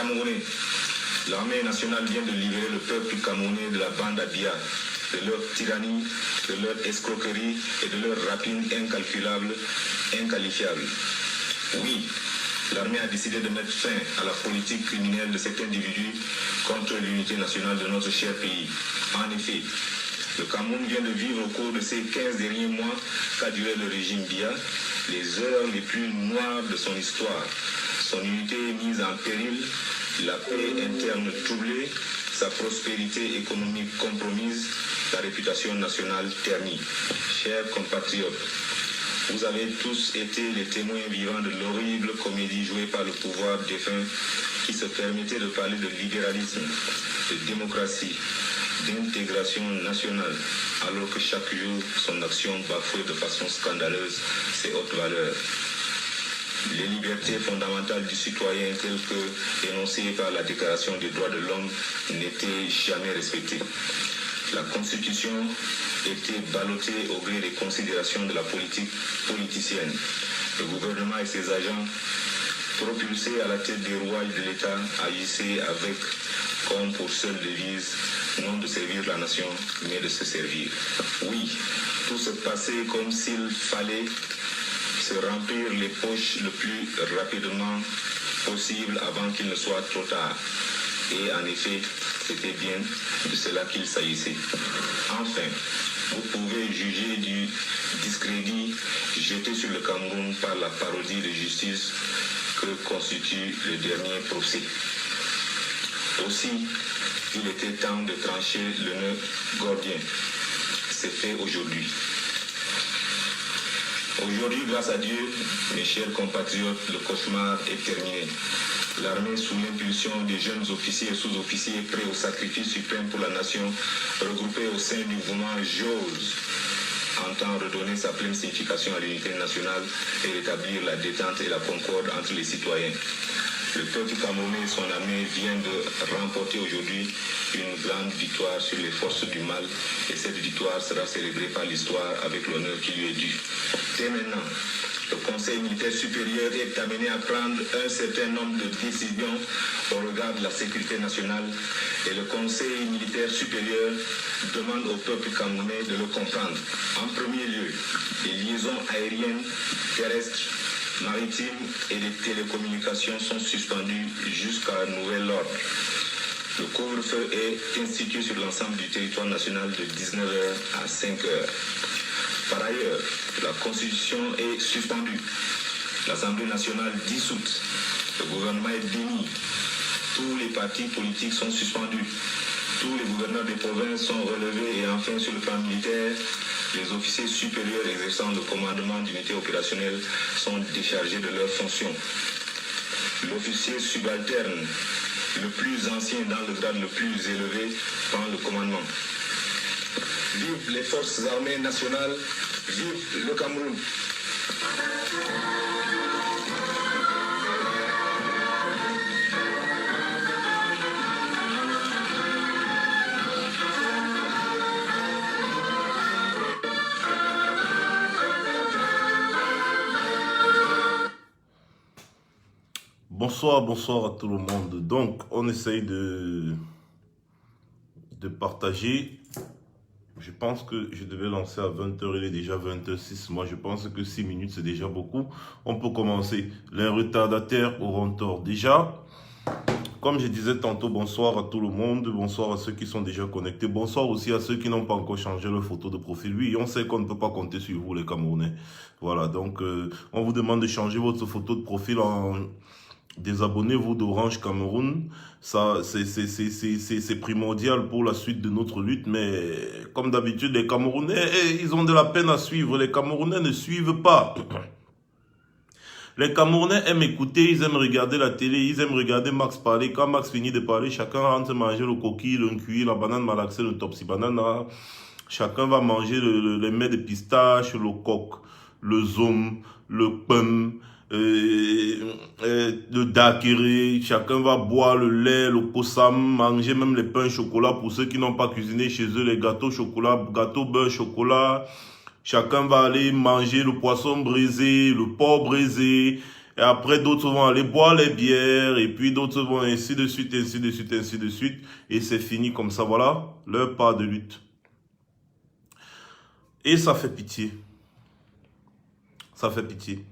Camerounais, l'armée nationale vient de libérer le peuple camerounais de la bande Abia, de leur tyrannie, de leur escroquerie et de leur rapine incalculable, inqualifiable. Oui, l'armée a décidé de mettre fin à la politique criminelle de cet individu contre l'unité nationale de notre cher pays. En effet, le Cameroun vient de vivre au cours de ces 15 derniers mois qu'a duré le régime Biya, les heures les plus noires de son histoire. Son unité mise en péril, la paix interne troublée, sa prospérité économique compromise, sa réputation nationale ternie. Chers compatriotes, vous avez tous été les témoins vivants de l'horrible comédie jouée par le pouvoir défunt qui se permettait de parler de libéralisme, de démocratie, d'intégration nationale, alors que chaque jour, son action bafouait de façon scandaleuse ses hautes valeurs. Les libertés fondamentales du citoyen telles que énoncées par la Déclaration des droits de l'homme n'étaient jamais respectées. La Constitution était ballottée au gré des considérations de la politique politicienne. Le gouvernement et ses agents, propulsés à la tête des rouages de l'État, agissaient avec, comme pour seule devise, non de servir la nation, mais de se servir. Oui, tout se passait comme s'il fallait se remplir les poches le plus rapidement possible avant qu'il ne soit trop tard. Et en effet, c'était bien de cela qu'il s'agissait. Enfin, vous pouvez juger du discrédit jeté sur le Cameroun par la parodie de justice que constitue le dernier procès. Aussi, il était temps de trancher le nœud gordien. C'est fait aujourd'hui. Aujourd'hui, grâce à Dieu, mes chers compatriotes, le cauchemar est terminé. L'armée, sous l'impulsion des jeunes officiers et sous-officiers prêts au sacrifice suprême pour la nation, regroupés au sein du mouvement JOSE, entend redonner sa pleine signification à l'unité nationale et rétablir la détente et la concorde entre les citoyens. Le peuple camerounais et son armée viennent de remporter aujourd'hui une grande victoire sur les forces du mal et cette victoire sera célébrée par l'histoire avec l'honneur qui lui est dû. Dès maintenant, le Conseil militaire supérieur est amené à prendre un certain nombre de décisions au regard de la sécurité nationale et le Conseil militaire supérieur demande au peuple camerounais de le comprendre. En premier lieu, les liaisons aériennes, terrestres, maritimes et les télécommunications sont suspendues jusqu'à nouvel ordre. Le couvre-feu est institué sur l'ensemble du territoire national de 19h à 5h. Par ailleurs, la Constitution est suspendue. L'Assemblée nationale dissoute. Le gouvernement est démis. Tous les partis politiques sont suspendus. Tous les gouverneurs des provinces sont relevés et enfin sur le plan militaire, les officiers supérieurs exerçant le commandement d'unités opérationnelles sont déchargés de leurs fonctions. L'officier subalterne, le plus ancien dans le grade le plus élevé, prend le commandement. Vive les forces armées nationales, vive le Cameroun. Bonsoir à tout le monde. Donc, on essaye de partager. Je pense que je devais lancer à 20h, il est déjà 20h06. Moi, je pense que 6 minutes, c'est déjà beaucoup. On peut commencer. Les retardataires auront tort. Déjà, comme je disais tantôt, bonsoir à tout le monde. Bonsoir à ceux qui sont déjà connectés. Bonsoir aussi à ceux qui n'ont pas encore changé leur photo de profil. Oui, on sait qu'on ne peut pas compter sur vous, les Camerounais. Voilà, donc, on vous demande de changer votre photo de profil en... Désabonnez-vous d'Orange Cameroun, ça c'est primordial pour la suite de notre lutte, mais comme d'habitude les Camerounais, ils ont de la peine à suivre, les Camerounais ne suivent pas. Les Camerounais aiment écouter, ils aiment regarder la télé, ils aiment regarder Max parler, quand Max finit de parler, chacun rentre manger le coquille, le cuit, la banane malaxée, le topsy banana, chacun va manger les mets de pistache, le coq, le zom, le pomme, le daiquiri, chacun va boire le lait, le kossam, manger même les pains chocolat pour ceux qui n'ont pas cuisiné chez eux, les gâteaux chocolat, gâteaux beurre chocolat. Chacun va aller manger le poisson braisé, le porc braisé, Et après, d'autres vont aller boire les bières. Et puis, d'autres vont ainsi de suite, ainsi de suite, ainsi de suite. Et c'est fini comme ça, voilà, leur pas de lutte. Et ça fait pitié. Ça fait pitié.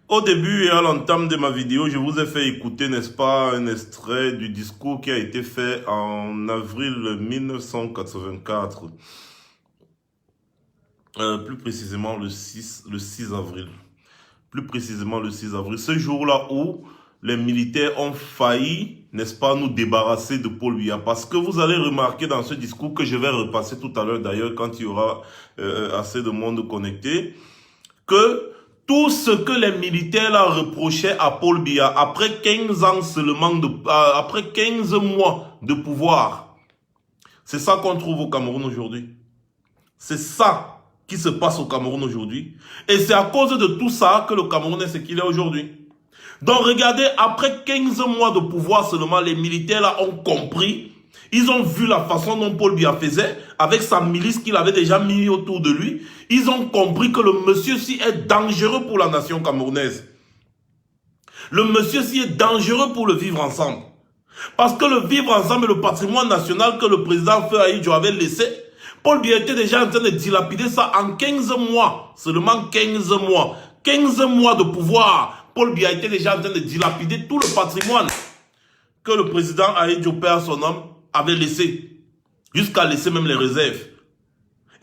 Au début et à l'entame de ma vidéo, je vous ai fait écouter, n'est-ce pas, un extrait du discours qui a été fait en avril 1984. Plus précisément le 6 avril. Plus précisément le 6 avril. Ce jour-là où les militaires ont failli, n'est-ce pas, nous débarrasser de Paul Biya. Parce que vous allez remarquer dans ce discours que je vais repasser tout à l'heure d'ailleurs quand il y aura assez de monde connecté, que tout ce que les militaires là reprochaient à Paul Biya après 15 ans seulement, après 15 mois de pouvoir, c'est ça qu'on trouve au Cameroun aujourd'hui. C'est ça qui se passe au Cameroun aujourd'hui. Et c'est à cause de tout ça que le Cameroun est ce qu'il est aujourd'hui. Donc regardez, après 15 mois de pouvoir seulement, les militaires là ont compris. Ils ont vu la façon dont Paul Biya faisait, avec sa milice qu'il avait déjà mis autour de lui. Ils ont compris que le monsieur-ci est dangereux pour la nation camerounaise. Le monsieur-ci est dangereux pour le vivre ensemble. Parce que le vivre ensemble et le patrimoine national que le président Feu Ahidjo avait laissé, Paul Biya était déjà en train de dilapider ça en 15 mois. Seulement 15 mois. 15 mois de pouvoir. Paul Biya était déjà en train de dilapider tout le patrimoine que le président Ahidjo, père son homme, avait laissé. Jusqu'à laisser même les réserves.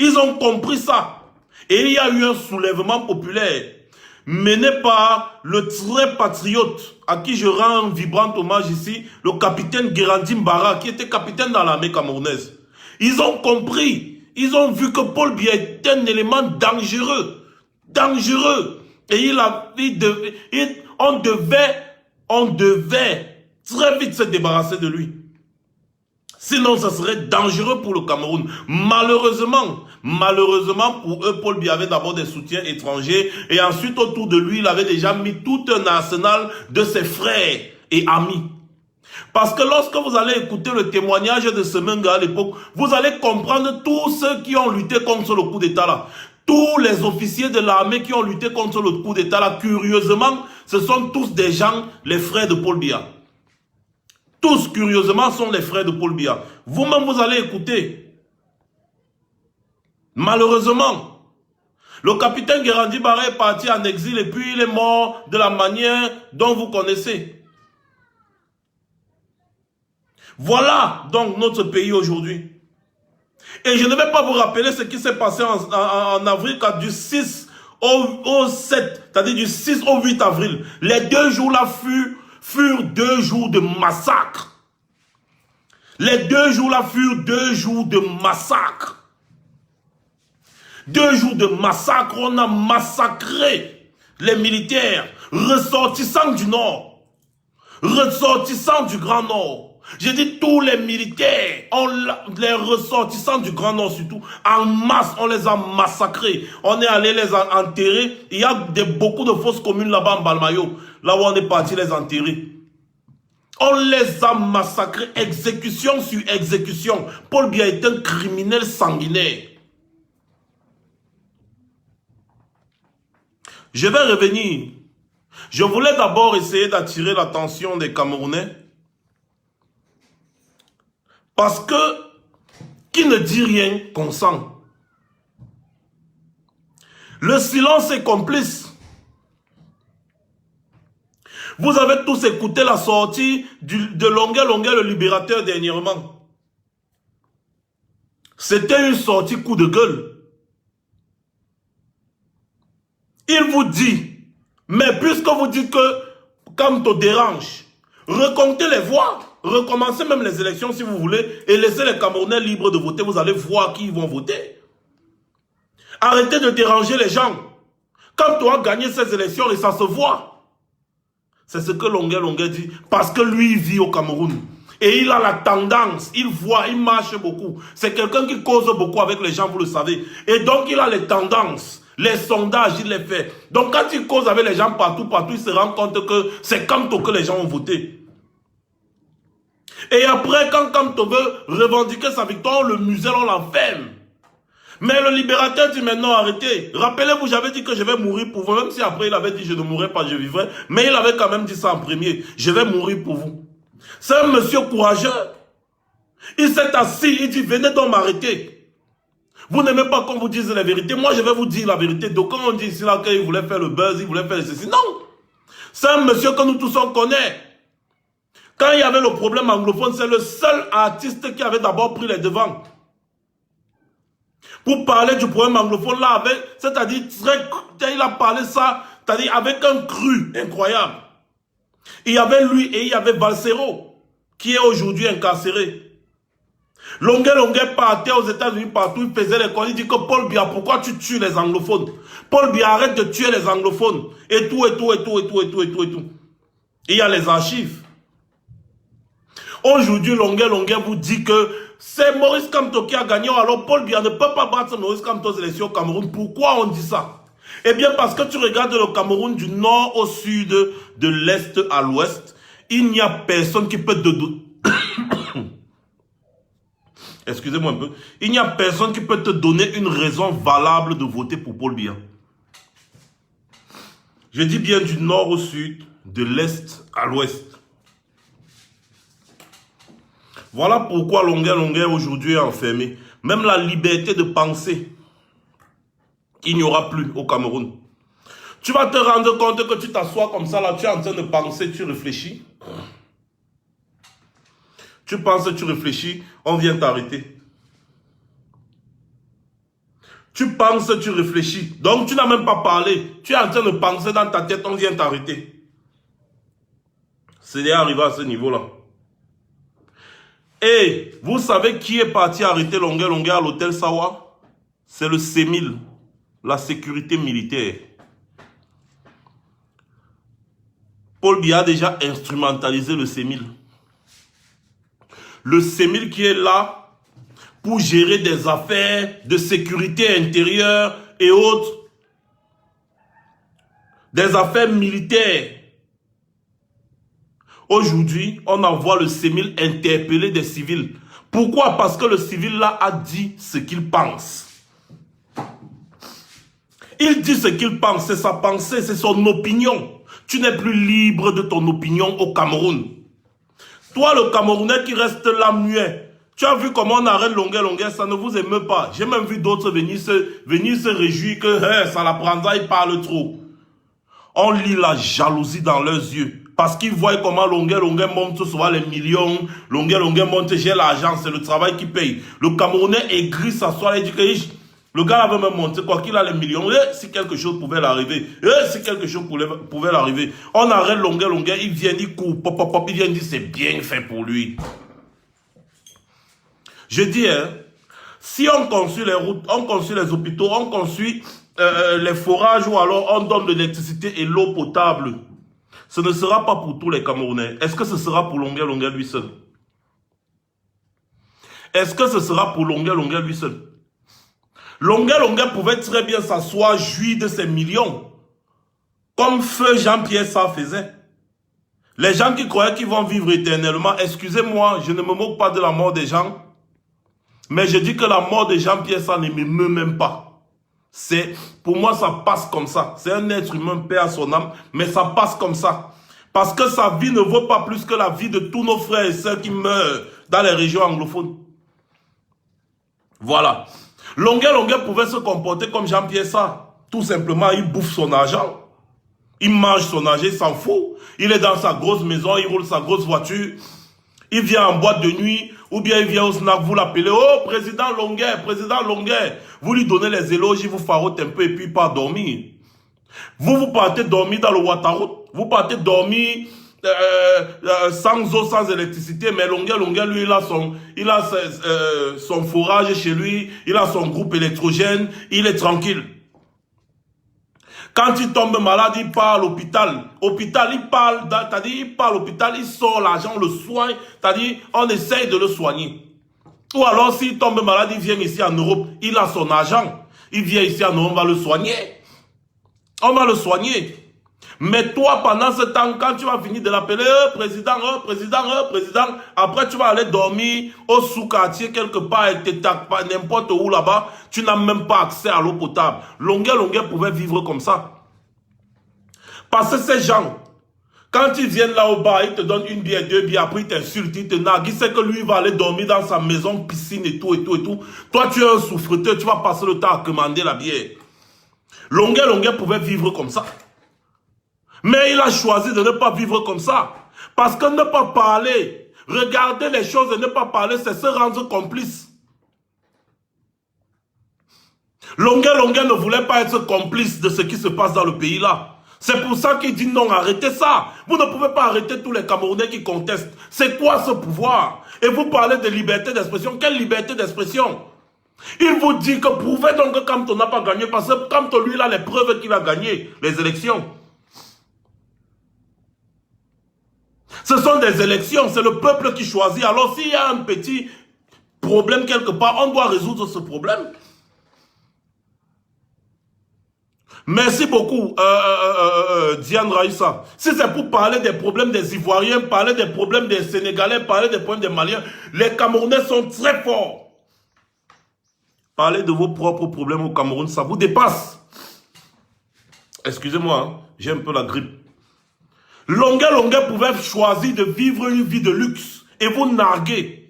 Ils ont compris ça. Et il y a eu un soulèvement populaire mené par le très patriote, à qui je rends un vibrant hommage ici, le capitaine Guérandi Mbara, qui était capitaine dans l'armée camerounaise. Ils ont compris, ils ont vu que Paul Biya était un élément dangereux, dangereux. Et on devait très vite se débarrasser de lui. Sinon, ça serait dangereux pour le Cameroun. Malheureusement pour eux, Paul Biya avait d'abord des soutiens étrangers et ensuite autour de lui, il avait déjà mis tout un arsenal de ses frères et amis. Parce que lorsque vous allez écouter le témoignage de Semenga à l'époque, vous allez comprendre tous ceux qui ont lutté contre le coup d'État là. Tous les officiers de l'armée qui ont lutté contre le coup d'État là, curieusement, ce sont tous des gens, les frères de Paul Biya. Tous, curieusement, sont les frères de Paul Biya. Vous-même, vous allez écouter. Malheureusement, le capitaine Guérandi Mbara est parti en exil et puis il est mort de la manière dont vous connaissez. Voilà donc notre pays aujourd'hui. Et je ne vais pas vous rappeler ce qui s'est passé en avril, quand du 6 au 7, c'est-à-dire du 6 au 8 avril. Les 2 jours-là furent 2 jours de massacre. Les 2 jours-là furent 2 jours de massacre. 2 jours de massacre, on a massacré les militaires ressortissants du Nord, ressortissants du Grand Nord. J'ai dit tous les militaires, les ressortissants du Grand Nord surtout, en masse, on les a massacrés. On est allé les enterrer. Il y a beaucoup de fosses communes là-bas en Balmayo, là où on est parti les enterrer. On les a massacrés, exécution sur exécution. Paul Biya est un criminel sanguinaire. Je vais revenir. Je voulais d'abord essayer d'attirer l'attention des Camerounais. Parce que qui ne dit rien consent. Le silence est complice. Vous avez tous écouté la sortie de Longuet le libérateur dernièrement. C'était une sortie coup de gueule. Il vous dit, mais puisque vous dites que Kamto dérange, recomptez les voix, recommencez même les élections si vous voulez et laissez les Camerounais libres de voter, vous allez voir qui ils vont voter. Arrêtez de déranger les gens. Kamto a gagné ces élections et ça se voit. C'est ce que Longuet dit, parce que lui il vit au Cameroun. Et il a la tendance, il voit, il marche beaucoup. C'est quelqu'un qui cause beaucoup avec les gens, vous le savez. Et donc il a les tendances. Les sondages, il les fait. Donc quand il cause avec les gens partout, il se rend compte que c'est Kamto que les gens ont voté. Et après, quand Kamto veut revendiquer sa victoire, on le muselle, on l'enferme. Mais le libérateur dit maintenant arrêtez. Rappelez-vous, j'avais dit que je vais mourir pour vous. Même si après il avait dit je ne mourrai pas, je vivrai. Mais il avait quand même dit ça en premier. Je vais mourir pour vous. C'est un monsieur courageux. Il s'est assis, il dit venez donc m'arrêter. Vous n'aimez pas qu'on vous dise la vérité. Moi je vais vous dire la vérité. Donc quand on dit ici là qu'il voulait faire le buzz, il voulait faire ceci. Non. C'est un monsieur que nous tous on connaît. Quand il y avait le problème anglophone, c'est le seul artiste qui avait d'abord pris les devants. Pour parler du problème anglophone là, c'est-à-dire il a parlé ça, c'est-à-dire avec un cru incroyable. Il y avait lui et il y avait Valsero, qui est aujourd'hui incarcéré. Longuet partait aux États-Unis partout, il faisait les cons, il dit que Paul Biya, pourquoi tu tues les anglophones? Paul Biya, arrête de tuer les anglophones. Et tout. Il y a les archives. Aujourd'hui, Longuet vous dit que c'est Maurice Kamto qui a gagné, alors Paul Biya ne peut pas battre Maurice Kamto aux élections au Cameroun. Pourquoi on dit ça? Eh bien parce que tu regardes le Cameroun du nord au sud, de l'est à l'ouest, il n'y a personne qui peut te donner... Excusez-moi un peu. Il n'y a personne qui peut te donner une raison valable de voter pour Paul Biya. Je dis bien du nord au sud, de l'est à l'ouest. Voilà pourquoi Longuet aujourd'hui est enfermé. Même la liberté de penser, il n'y aura plus au Cameroun. Tu vas te rendre compte que tu t'assois comme ça, là, tu es en train de penser, tu réfléchis. Tu penses, tu réfléchis, on vient t'arrêter. Tu penses, tu réfléchis. Donc tu n'as même pas parlé. Tu es en train de penser dans ta tête, on vient t'arrêter. C'est déjà arrivé à ce niveau-là. Et vous savez qui est parti arrêter Longuet à l'hôtel Sawa? C'est le CEMIL, la sécurité militaire. Paul Biya a déjà instrumentalisé le CEMIL. Le CEMIL qui est là pour gérer des affaires de sécurité intérieure et autres. Des affaires militaires. Aujourd'hui, on envoie le CEMIL interpeller des civils. Pourquoi? Parce que le civil là a dit ce qu'il pense. Il dit ce qu'il pense, c'est sa pensée, c'est son opinion. Tu n'es plus libre de ton opinion au Cameroun. Toi, le Camerounais qui reste là muet, tu as vu comment on arrête Longuet, ça ne vous émeut pas. J'ai même vu d'autres venir se réjouir que ça la prendra, il parle trop. On lit la jalousie dans leurs yeux. Parce qu'ils voient comment Longuet monte souvent les millions. Longuet monte, j'ai l'argent, c'est le travail qui paye. Le Camerounais aigri s'assoit et dit que le gars avait même monté quoi qu'il a les millions. Si quelque chose pouvait l'arriver. Si quelque chose pouvait l'arriver. On arrête Longuet, il vient, il court, il vient dire c'est bien fait pour lui. Je dis, si on construit les routes, on construit les hôpitaux, on construit les forages ou alors on donne de l'électricité et l'eau potable, ce ne sera pas pour tous les Camerounais. Est-ce que ce sera pour Longuet lui seul? Est-ce que ce sera pour Longuet lui seul? Longuet pouvait très bien s'asseoir, jouir de ses millions, comme feu Jean-Pierre Sarr faisait. Les gens qui croyaient qu'ils vont vivre éternellement, excusez-moi, je ne me moque pas de la mort des gens, mais je dis que la mort de Jean-Pierre Sarr ne m'émeut même pas. Pour moi, ça passe comme ça. C'est un être humain, paix à son âme, mais ça passe comme ça. Parce que sa vie ne vaut pas plus que la vie de tous nos frères et sœurs qui meurent dans les régions anglophones. Voilà. Longuet pouvait se comporter comme Jean-Pierre Sarr. Tout simplement, il bouffe son argent. Il mange son argent, il s'en fout. Il est dans sa grosse maison, il roule sa grosse voiture. Il vient en boîte de nuit, ou bien il vient au snack, vous l'appelez, oh, président Longuet. Vous lui donnez les éloges, il vous farote un peu et puis il part dormir. Vous partez dormir dans le Ouattara, vous partez dormir sans eau, sans électricité, mais Longuet, lui, il a son forage chez lui, il a son groupe électrogène, il est tranquille. Quand il tombe malade, il part à l'hôpital. Il part à l'hôpital, il sort l'argent, on le soigne, c'est-à-dire on essaye de le soigner. Ou alors s'il tombe malade, il vient ici en Europe, il a son argent. Il vient ici en Europe, on va le soigner. On va le soigner. Mais toi, pendant ce temps, quand tu vas finir de l'appeler, président, président, après tu vas aller dormir au sous-quartier quelque part et n'importe où là-bas, tu n'as même pas accès à l'eau potable. Longueur pouvait vivre comme ça. Parce que ces gens, quand ils viennent là au bar, ils te donnent une bière, deux bières, après ils t'insultent, ils te narguent, il sait que lui va aller dormir dans sa maison, piscine et tout. Toi, tu es un souffreteur, tu vas passer le temps à commander la bière. Longueur pouvait vivre comme ça. Mais il a choisi de ne pas vivre comme ça. Parce que ne pas parler, regarder les choses et ne pas parler, c'est se rendre complice. Longueur ne voulait pas être complice de ce qui se passe dans le pays là. C'est pour ça qu'il dit non, arrêtez ça. Vous ne pouvez pas arrêter tous les Camerounais qui contestent. C'est quoi ce pouvoir? Et vous parlez de liberté d'expression. Quelle liberté d'expression? Il vous dit que prouvez donc que Kamto n'a pas gagné parce que Kamto lui il a les preuves qu'il a gagné les élections. Ce sont des élections, c'est le peuple qui choisit. Alors s'il y a un petit problème quelque part, on doit résoudre ce problème. Merci beaucoup, Diane Raïssa. Si c'est pour parler des problèmes des Ivoiriens, parler des problèmes des Sénégalais, parler des problèmes des Maliens, les Camerounais sont très forts. Parler de vos propres problèmes au Cameroun, ça vous dépasse. Excusez-moi, hein, j'ai un peu la grippe. Longueur pouvait choisir de vivre une vie de luxe et vous narguer.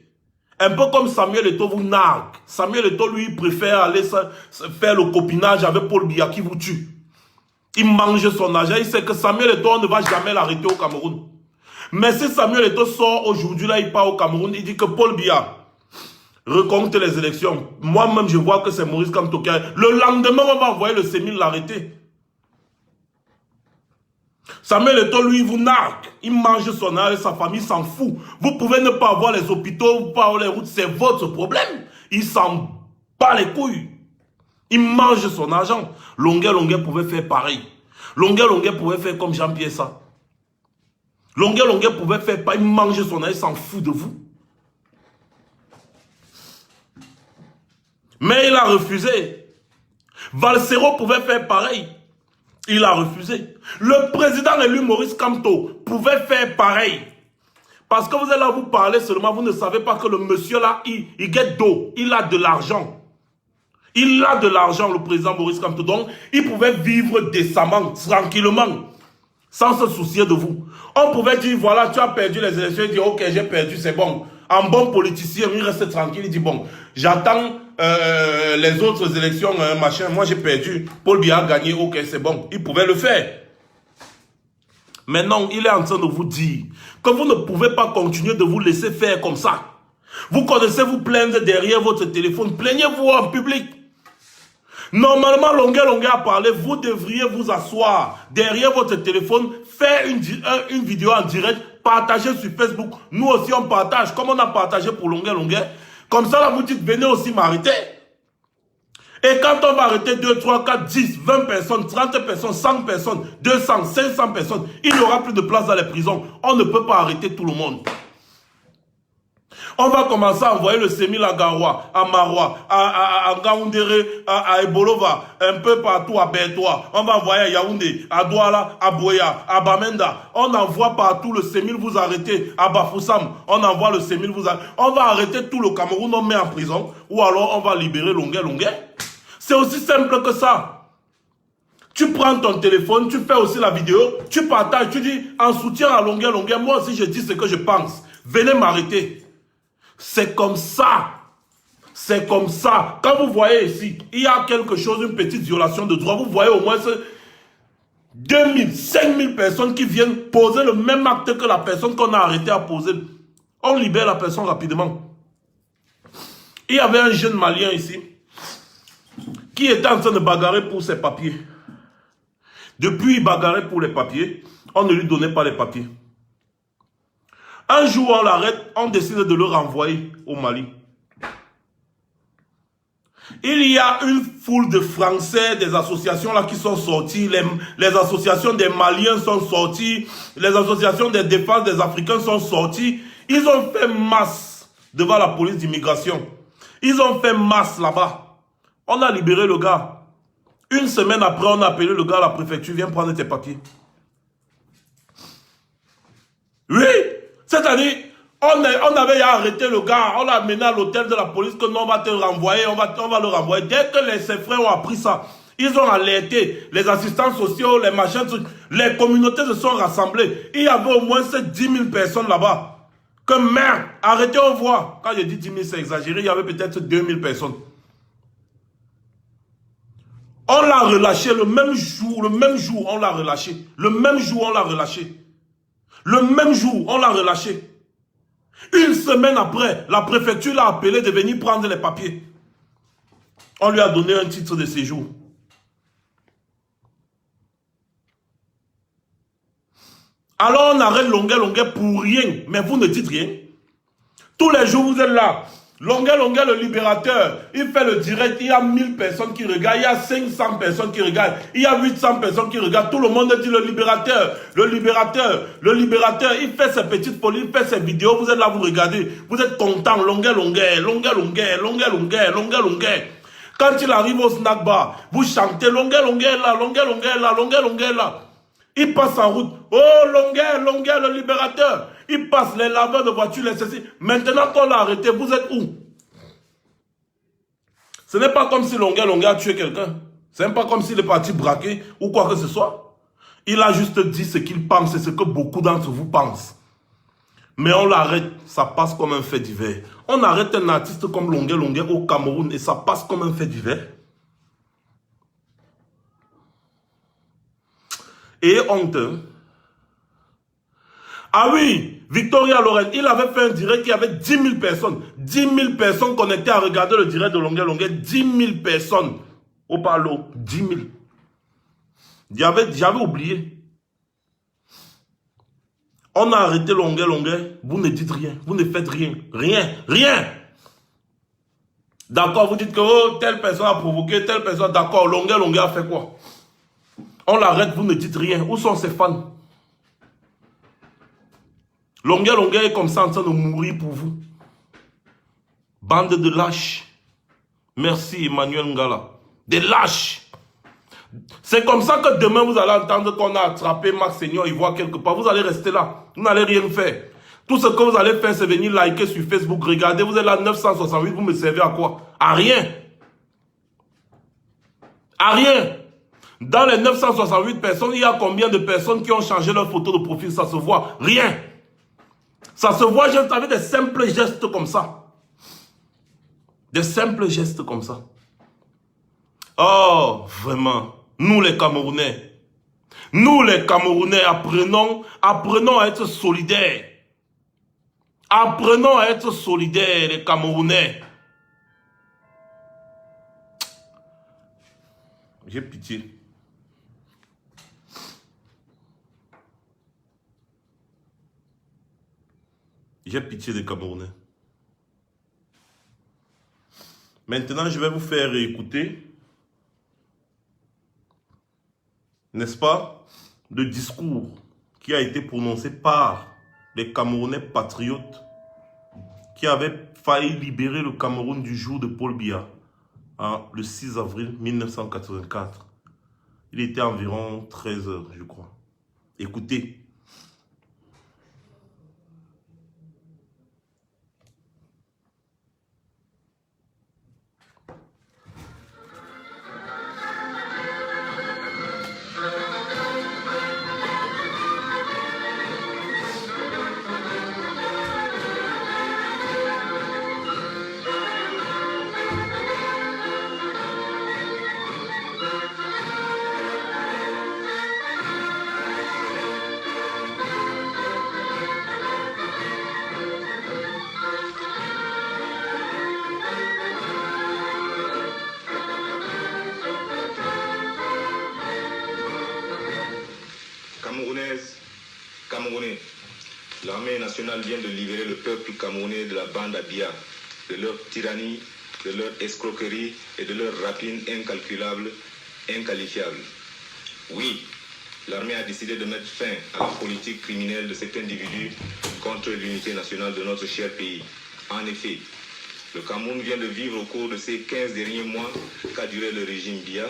Un peu comme Samuel Eto'o vous nargue. Samuel Eto'o, lui, préfère aller faire le copinage avec Paul Biya qui vous tue. Il mange son argent. Il sait que Samuel Eto'o ne va jamais l'arrêter au Cameroun. Mais si Samuel Eto'o sort aujourd'hui, là, il part au Cameroun, il dit que Paul Biya recompte les élections. Moi-même, je vois que c'est Maurice Kamto. Le lendemain, on va envoyer le Sémil l'arrêter. Samuel Eto'o, lui, vous nargue. Il mange son argent et sa famille s'en fout. Vous pouvez ne pas avoir les hôpitaux, pas avoir les routes, c'est votre problème. Il s'en bat les couilles. Il mange son argent. Longueur pouvait faire pareil. Longueur pouvait faire comme Jean-Pierre ça. Longueur pouvait faire pareil. Il mange son argent, il s'en fout de vous. Mais il a refusé. Valsero pouvait faire pareil. Il a refusé. Le président élu Maurice Kamto pouvait faire pareil. Parce que vous allez là vous parler seulement, vous ne savez pas que le monsieur là, il guette d'eau. Il a de l'argent. Il a de l'argent, le président Maurice Kamto. Donc, il pouvait vivre décemment, tranquillement, sans se soucier de vous. On pouvait dire, voilà, tu as perdu les élections. Il dit, ok, j'ai perdu, c'est bon. En bon politicien, il reste tranquille. Il dit, bon, j'attends les autres élections, machin. Moi, j'ai perdu. Paul Biya a gagné, ok, c'est bon. Il pouvait le faire. Mais non, il est en train de vous dire que vous ne pouvez pas continuer de vous laisser faire comme ça. Vous connaissez vous plaindre derrière votre téléphone. Plaignez-vous en public. Normalement, longueur a parlé. Vous devriez vous asseoir derrière votre téléphone, faire une vidéo en direct, partager sur Facebook. Nous aussi, on partage, comme on a partagé pour longueur. Comme ça, là, vous dites, venez aussi m'arrêter. Et quand on va arrêter 2, 3, 4, 10, 20 personnes, 30 personnes, 100 personnes, 200, 500 personnes, il n'y aura plus de place dans les prisons. On ne peut pas arrêter tout le monde. On va commencer à envoyer le Sémil à Garoua, à Maroua, à Ngaoundéré, à Ebolova, un peu partout à Bertoua. On va envoyer à Yaoundé, à Douala, à Boya, à Bamenda. On envoie partout le Sémil, vous arrêtez. À Bafoussam, on envoie le Sémil, vous arrêtez. On va arrêter tout le Cameroun, on met en prison. Ou alors on va libérer Longueur. C'est aussi simple que ça. Tu prends ton téléphone, tu fais aussi la vidéo, tu partages, tu dis en soutien à Longueur. Moi aussi je dis ce que je pense. Venez m'arrêter. C'est comme ça. C'est comme ça. Quand vous voyez ici, il y a quelque chose, une petite violation de droit. Vous voyez au moins 2000, 5000 personnes qui viennent poser le même acte que la personne qu'on a arrêté à poser. On libère la personne rapidement. Il y avait un jeune Malien ici qui était en train de bagarrer pour ses papiers. Depuis il bagarrait pour les papiers, on ne lui donnait pas les papiers. Un jour, on l'arrête, on décide de le renvoyer au Mali. Il y a une foule de Français, des associations là qui sont sorties, les associations des Maliens sont sorties, les associations de défense des Africains sont sorties. Ils ont fait masse devant la police d'immigration. Ils ont fait masse là-bas. On a libéré le gars. Une semaine après, on a appelé le gars à la préfecture, viens prendre tes papiers. Oui, c'est-à-dire, on avait arrêté le gars, on l'a amené à l'hôtel de la police que non, on va te renvoyer, on va le renvoyer. Dès que ses frères ont appris ça, ils ont alerté les assistants sociaux, les machins, les communautés se sont rassemblées. Il y avait au moins 10 000 personnes là-bas. Que merde, arrêtez, on voit. Quand je dis 10 000, c'est exagéré, il y avait peut-être 2 000 personnes. On l'a relâché le même jour, on l'a relâché. Le même jour, on l'a relâché. Le même jour, on l'a relâché. Une semaine après, la préfecture l'a appelé de venir prendre les papiers. On lui a donné un titre de séjour. Alors on arrête Longuet pour rien. Mais vous ne dites rien. Tous les jours, vous êtes là. Longuet, le libérateur, il fait le direct, il y a 1000 personnes qui regardent, il y a 500 personnes qui regardent, il y a 800 personnes qui regardent, tout le monde dit le libérateur, il fait ses petites folies, il fait ses vidéos, vous êtes là, vous regardez, vous êtes content, Longuet. Quand il arrive au snack bar, vous chantez Longuet là. Il passe en route, oh Longuet, le libérateur. Il passe les laveurs de voitures, les ceci. Maintenant qu'on l'a arrêté, vous êtes où? Ce n'est pas comme si Longuet a tué quelqu'un. Ce n'est pas comme s'il est parti braquer ou quoi que ce soit. Il a juste dit ce qu'il pense, c'est ce que beaucoup d'entre vous pensent. Mais on l'arrête, ça passe comme un fait divers. On arrête un artiste comme Longuet au Cameroun et ça passe comme un fait divers. Et honte. Ah oui, Victoria Lorraine, il avait fait un direct, il y avait 10 000 personnes. 10 000 personnes connectées à regarder le direct de Longuet. 10 000 personnes. Au parlo, 10 000. J'avais oublié. On a arrêté Longuet. Vous ne dites rien. Vous ne faites rien. Rien. D'accord, vous dites que oh, telle personne a provoqué, telle personne. D'accord, Longuet a fait quoi? On l'arrête, vous ne dites rien. Où sont ses fans? Longuet est comme ça en train de mourir pour vous. Bande de lâches. Merci Emmanuel Ngala. Des lâches. C'est comme ça que demain vous allez entendre qu'on a attrapé Max Seigneur Ivoire quelque part. Vous allez rester là. Vous n'allez rien faire. Tout ce que vous allez faire, c'est venir liker sur Facebook. Regardez, vous êtes là 968, vous me servez à quoi? À rien. À rien. Dans les 968 personnes, il y a combien de personnes qui ont changé leur photo de profil? Ça se voit. Rien. Ça se voit juste avec des simples gestes comme ça. Des simples gestes comme ça. Oh, vraiment. Nous les Camerounais, apprenons à être solidaires. Apprenons à être solidaires, les Camerounais. J'ai pitié. J'ai pitié des Camerounais. Maintenant, je vais vous faire écouter, n'est-ce pas, le discours qui a été prononcé par les Camerounais patriotes qui avaient failli libérer le Cameroun du jour de Paul Biya, le 6 avril 1984. Il était environ 13 h, je crois. Écoutez. Camerounais, l'armée nationale vient de libérer le peuple camerounais de la bande à Biya, de leur tyrannie, de leur escroquerie et de leur rapine incalculable, inqualifiable. Oui, l'armée a décidé de mettre fin à la politique criminelle de cet individu contre l'unité nationale de notre cher pays. En effet, le Cameroun vient de vivre au cours de ces 15 derniers mois qu'a duré le régime Biya,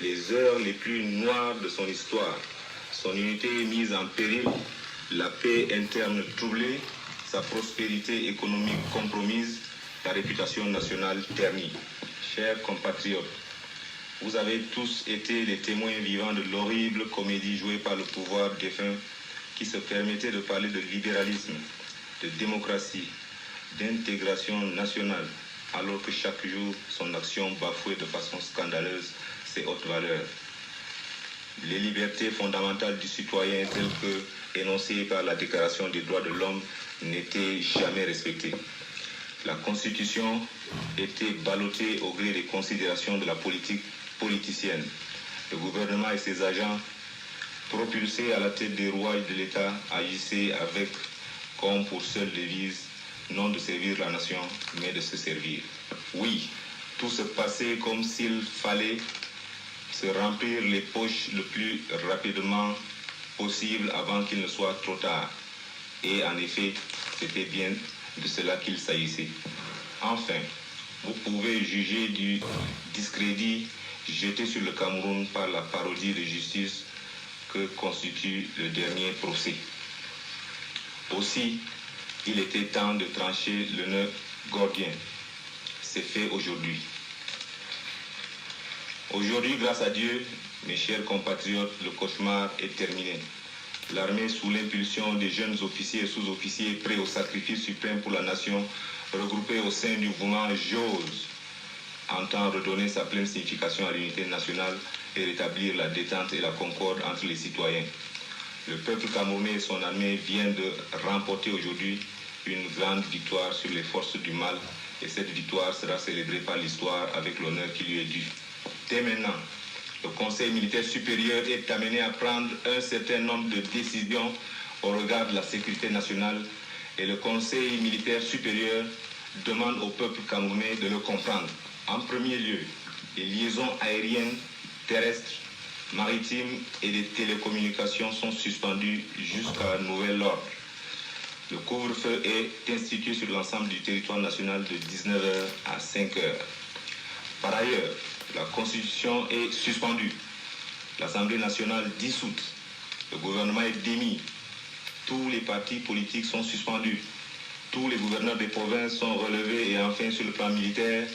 les heures les plus noires de son histoire. Son unité est mise en péril, la paix interne troublée, sa prospérité économique compromise, la réputation nationale ternie. Chers compatriotes, vous avez tous été les témoins vivants de l'horrible comédie jouée par le pouvoir défunt qui se permettait de parler de libéralisme, de démocratie, d'intégration nationale, alors que chaque jour, son action bafouait de façon scandaleuse ses hautes valeurs. Les libertés fondamentales du citoyen telles que énoncées par la Déclaration des droits de l'homme n'étaient jamais respectées. La Constitution était ballottée au gré des considérations de la politique politicienne. Le gouvernement et ses agents, propulsés à la tête des rouages de l'État, agissaient avec, comme pour seule devise, non de servir la nation, mais de se servir. Oui, tout se passait comme s'il fallait se remplir les poches le plus rapidement possible avant qu'il ne soit trop tard. Et en effet, c'était bien de cela qu'il s'agissait. Enfin, vous pouvez juger du discrédit jeté sur le Cameroun par la parodie de justice que constitue le dernier procès. Aussi, il était temps de trancher le nœud gordien. C'est fait aujourd'hui. Aujourd'hui, grâce à Dieu, mes chers compatriotes, le cauchemar est terminé. L'armée, sous l'impulsion des jeunes officiers et sous-officiers prêts au sacrifice suprême pour la nation, regroupés au sein du mouvement JOSE, entend redonner sa pleine signification à l'unité nationale et rétablir la détente et la concorde entre les citoyens. Le peuple camerounais et son armée viennent de remporter aujourd'hui une grande victoire sur les forces du mal et cette victoire sera célébrée par l'histoire avec l'honneur qui lui est dû. Dès maintenant, le Conseil militaire supérieur est amené à prendre un certain nombre de décisions au regard de la sécurité nationale et le Conseil militaire supérieur demande au peuple camerounais de le comprendre. En premier lieu, les liaisons aériennes, terrestres, maritimes et les télécommunications sont suspendues jusqu'à nouvel ordre. Le couvre-feu est institué sur l'ensemble du territoire national de 19h à 5h. Par ailleurs, la Constitution est suspendue. L'Assemblée nationale dissoute. Le gouvernement est démis. Tous les partis politiques sont suspendus. Tous les gouverneurs des provinces sont relevés et enfin, sur le plan militaire,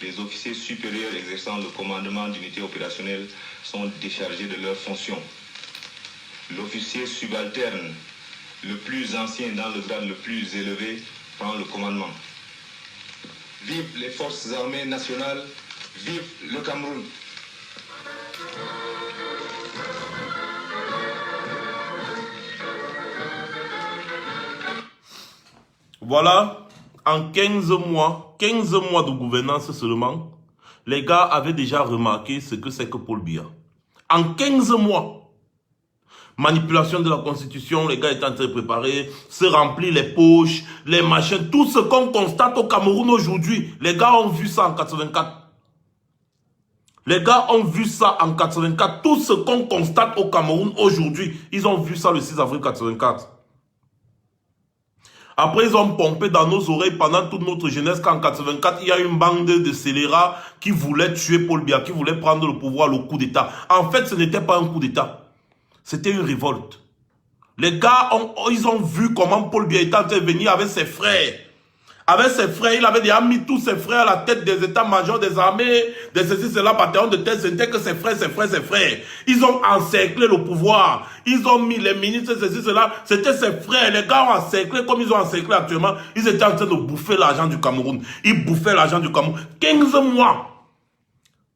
les officiers supérieurs exerçant le commandement d'unités opérationnelles sont déchargés de leurs fonctions. L'officier subalterne, le plus ancien dans le grade le plus élevé, prend le commandement. Vive les forces armées nationales, vive le Cameroun. Voilà, en 15 mois de gouvernance seulement, les gars avaient déjà remarqué ce que c'est que Paul Biya. En 15 mois, manipulation de la Constitution, les gars étaient en train de préparer, se remplir les poches, les machins, tout ce qu'on constate au Cameroun aujourd'hui, les gars ont vu ça en 84. Les gars ont vu ça en 84. Tout ce qu'on constate au Cameroun aujourd'hui, ils ont vu ça le 6 avril 84. Après, ils ont pompé dans nos oreilles pendant toute notre jeunesse qu'en 84, il y a une bande de scélérats qui voulaient tuer Paul Biya, qui voulaient prendre le pouvoir, le coup d'État. En fait, ce n'était pas un coup d'État. C'était une révolte. Les gars, ils ont vu comment Paul Biya était en train de venir avec ses frères. Avec ses frères, il avait déjà mis tous ses frères à la tête des états-majors, des armées, de ceci, cela, bataillon de tête. Ce n'était que ses frères. Ils ont encerclé le pouvoir. Ils ont mis les ministres, ceci, cela. C'était ses frères. Les gars ont encerclé comme ils ont encerclé actuellement. Ils étaient en train de bouffer l'argent du Cameroun. Ils bouffaient l'argent du Cameroun. 15 mois.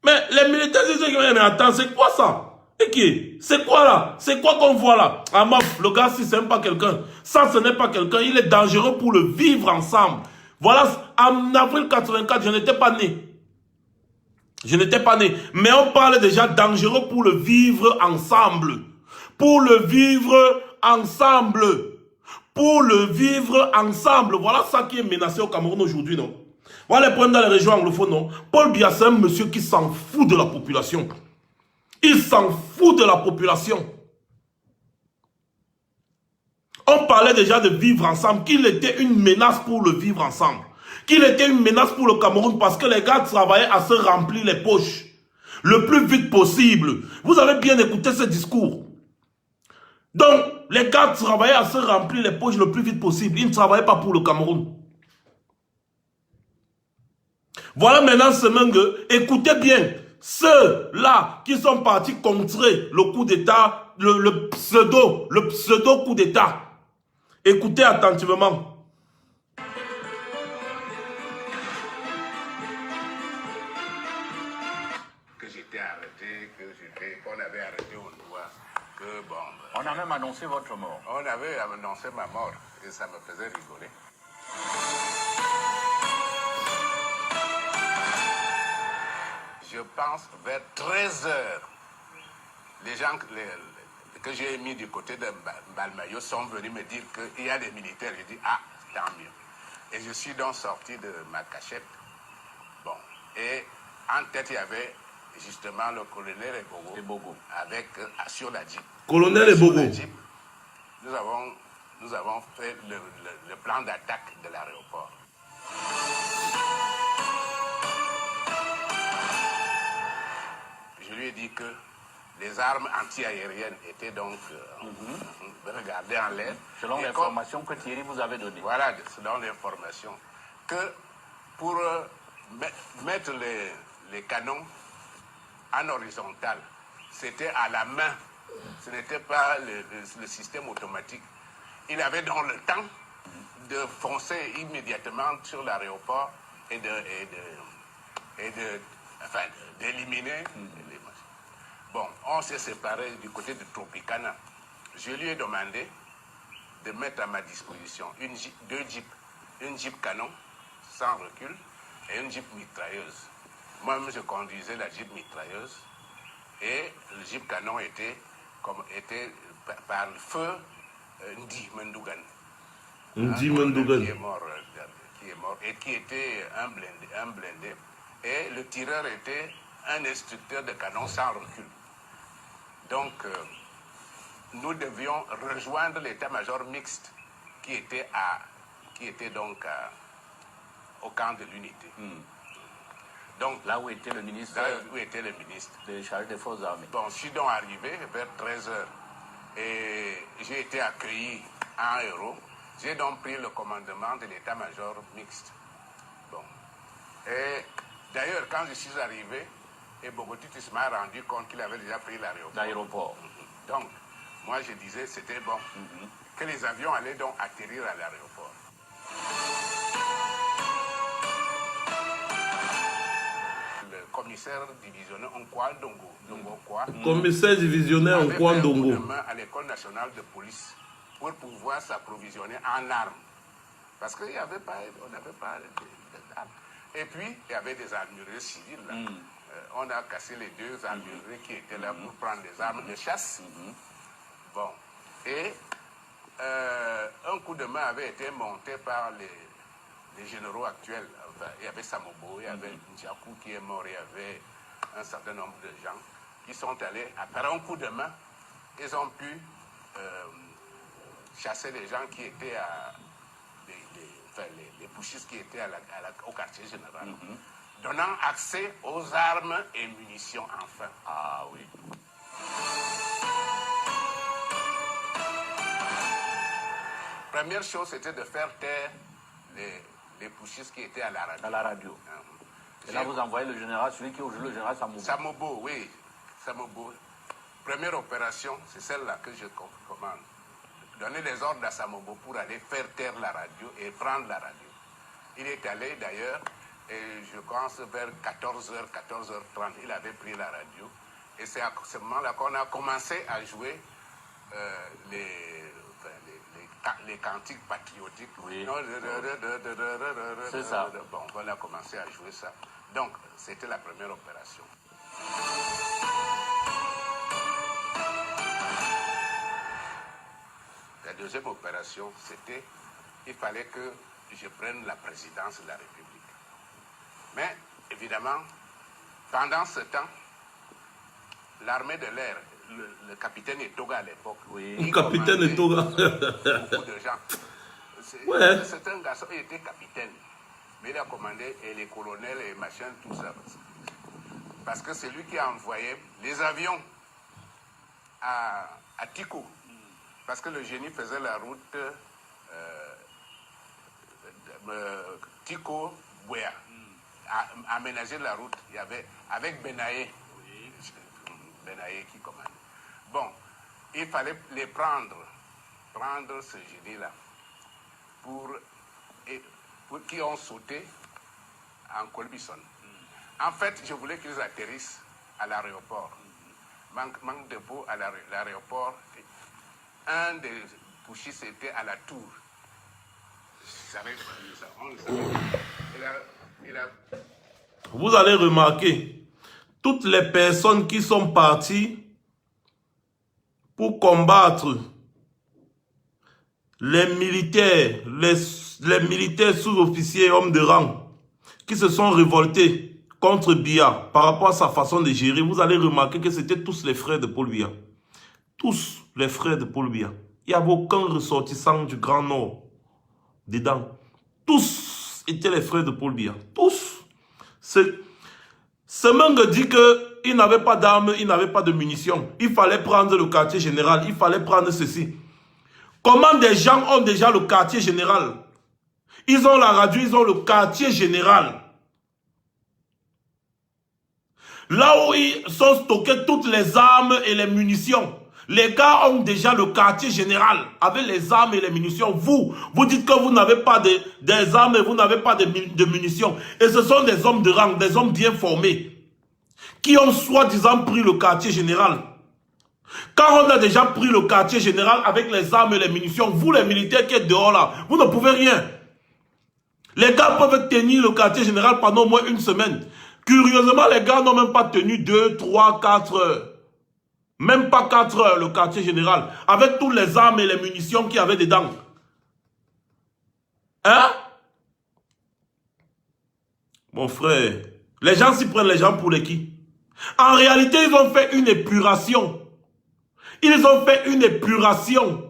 Mais les militaires disent, mais attends, c'est quoi ça? Et qui? C'est quoi là? C'est quoi qu'on voit là? Ah, mof, le gars, si c'est même pas quelqu'un. Ça, ce n'est pas quelqu'un. Il est dangereux pour le vivre ensemble. Voilà, en avril 84, je n'étais pas né. Je n'étais pas né. Mais on parle déjà dangereux pour le vivre ensemble. Pour le vivre ensemble. Pour le vivre ensemble. Voilà ça qui est menacé au Cameroun aujourd'hui, non? Voilà les problèmes dans les régions anglophones, non? Paul Biya, c'est un monsieur qui s'en fout de la population. Il s'en fout de la population. On parlait déjà de vivre ensemble, qu'il était une menace pour le vivre ensemble. Qu'il était une menace pour le Cameroun parce que les gars travaillaient à se remplir les poches le plus vite possible. Vous avez bien écouté ce discours. Donc, les gars travaillaient à se remplir les poches le plus vite possible. Ils ne travaillaient pas pour le Cameroun. Voilà maintenant ce mangue. Écoutez bien. Ceux-là qui sont partis contrer le coup d'État, le pseudo coup d'État. Écoutez attentivement. Que j'étais arrêté, qu'on avait arrêté au Noir, que bon... On a même annoncé votre mort. On avait annoncé ma mort et ça me faisait rigoler. Je pense vers 13 heures, les gens que j'ai mis du côté de Balmayo sont venus me dire qu'il y a des militaires. J'ai dit, ah, tant mieux. Et je suis donc sorti de ma cachette. Bon, et en tête, il y avait justement le colonel Ebogo avec sur la Jeep. Colonel Ebogo. Nous avons fait le plan d'attaque de l'aéroport. Je lui ai dit que les armes anti-aériennes étaient donc regardées en l'air. Selon l'information que Thierry vous avait donnée. Voilà, selon l'information. Que pour mettre les canons en horizontal, c'était à la main. Ce n'était pas le système automatique. Il avait donc le temps de foncer immédiatement sur l'aéroport et d'éliminer les machines. Bon, on s'est séparés du côté de Tropicana. Je lui ai demandé de mettre à ma disposition deux jeeps. Une jeep canon sans recul et une jeep mitrailleuse. Moi-même, je conduisais la jeep mitrailleuse et le jeep canon était par le feu Ndi Mendougan. Ndi Mendougan. Qui est mort et qui était un blindé. Et le tireur était un instructeur de canon sans recul. Donc, nous devions rejoindre l'état-major mixte qui était donc au camp de l'unité. Donc, là où était le ministre. Des chargé des forces armées. Bon, je suis donc arrivé vers 13 heures et j'ai été accueilli en héros. J'ai donc pris le commandement de l'état-major mixte. Bon. Et d'ailleurs, quand je suis arrivé, et Bogotitis m'a rendu compte qu'il avait déjà pris l'aéroport. Donc, moi je disais c'était bon, que les avions allaient donc atterrir à l'aéroport. Le commissaire divisionnaire Onkwa Dongo Kwa. Commissaire divisionnaire Onkwa Dongo. À l'école nationale de police pour pouvoir s'approvisionner en armes. Parce qu'on n'avait pas d'armes. Et puis, il y avait des armuriers civils là. On a cassé les deux armuriers qui étaient là pour prendre des armes de chasse. Bon. Et un coup de main avait été monté par les généraux actuels. Enfin, il y avait Samobo, il y avait Ndjakou qui est mort, il y avait un certain nombre de gens qui sont allés, après un coup de main, ils ont pu chasser les gens qui étaient les pushistes qui étaient au quartier général. Donnant accès aux armes et munitions, enfin. Ah oui. Première chose, c'était de faire taire les pushistes qui étaient à la radio. À la radio. Et là, vous envoyez le général, celui qui est aujourd'hui le général Samobo. Samobo, oui. Samobo. Première opération, c'est celle-là que je commande. Donner les ordres à Samobo pour aller faire taire la radio et prendre la radio. Il est allé d'ailleurs, et je pense vers 14h, 14h30, il avait pris la radio. Et c'est à ce moment-là qu'on a commencé à jouer les cantiques patriotiques. Oui. C'est ça. Bon, on a commencé à jouer ça. Donc, c'était la première opération. La deuxième opération, c'était, il fallait que je prenne la présidence de la République. Mais, évidemment, pendant ce temps, l'armée de l'air, le capitaine Etoga à l'époque, le capitaine Etoga, beaucoup de gens. C'est un garçon, il était capitaine, mais il a commandé et les colonels et machin, tout ça. Parce que c'est lui qui a envoyé les avions à Tico parce que le génie faisait la route Tiko-Bouya. Aménager la route, il y avait avec Benaye, Benaye qui commande. Bon, il fallait les prendre ce génie-là, pour qui ont sauté en Colbison. En fait, je voulais qu'ils atterrissent à l'aéroport. Manque de peau à l'aéroport. Un des pushistes était à la tour. Vous allez remarquer, toutes les personnes qui sont parties pour combattre les militaires, les militaires sous-officiers, hommes de rang, qui se sont révoltés contre Biya par rapport à sa façon de gérer, vous allez remarquer que c'était tous les frères de Paul Biya. Tous les frères de Paul Biya. Il n'y avait aucun ressortissant du Grand Nord dedans. Tous étaient les frères de Paul Biya. Tous. Ce Meng dit qu'il n'avait pas d'armes, il n'avait pas de munitions. Il fallait prendre le quartier général, il fallait prendre ceci. Comment des gens ont déjà le quartier général? Ils ont la radio, ils ont le quartier général. Là où ils sont stockés toutes les armes et les munitions. Les gars ont déjà le quartier général avec les armes et les munitions. Vous dites que vous n'avez pas des armes et vous n'avez pas de munitions. Et ce sont des hommes de rang, des hommes bien formés, qui ont soi-disant pris le quartier général. Quand on a déjà pris le quartier général avec les armes et les munitions, vous les militaires qui êtes dehors là, vous ne pouvez rien. Les gars peuvent tenir le quartier général pendant au moins une semaine. Curieusement, les gars n'ont même pas tenu 2, 3, 4 heures. Même pas 4 heures, le quartier général. Avec toutes les armes et les munitions qu'il y avait dedans. Hein? Mon frère, les gens s'y prennent les gens pour les qui? En réalité, ils ont fait une épuration. Ils ont fait une épuration.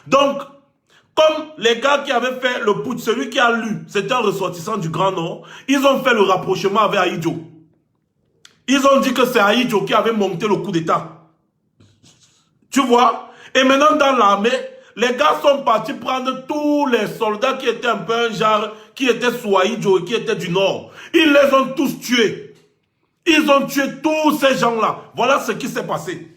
Donc, comme les gars qui avaient fait le putsch, celui qui a lu, c'était un ressortissant du Grand Nord, ils ont fait le rapprochement avec Ahidjo. Ils ont dit que c'est Ahidjo qui avait monté le coup d'État. Tu vois? Et maintenant dans l'armée, les gars sont partis prendre tous les soldats qui étaient un peu un genre, qui étaient sous Ahidjo et qui étaient du Nord. Ils les ont tous tués. Ils ont tué tous ces gens-là. Voilà ce qui s'est passé.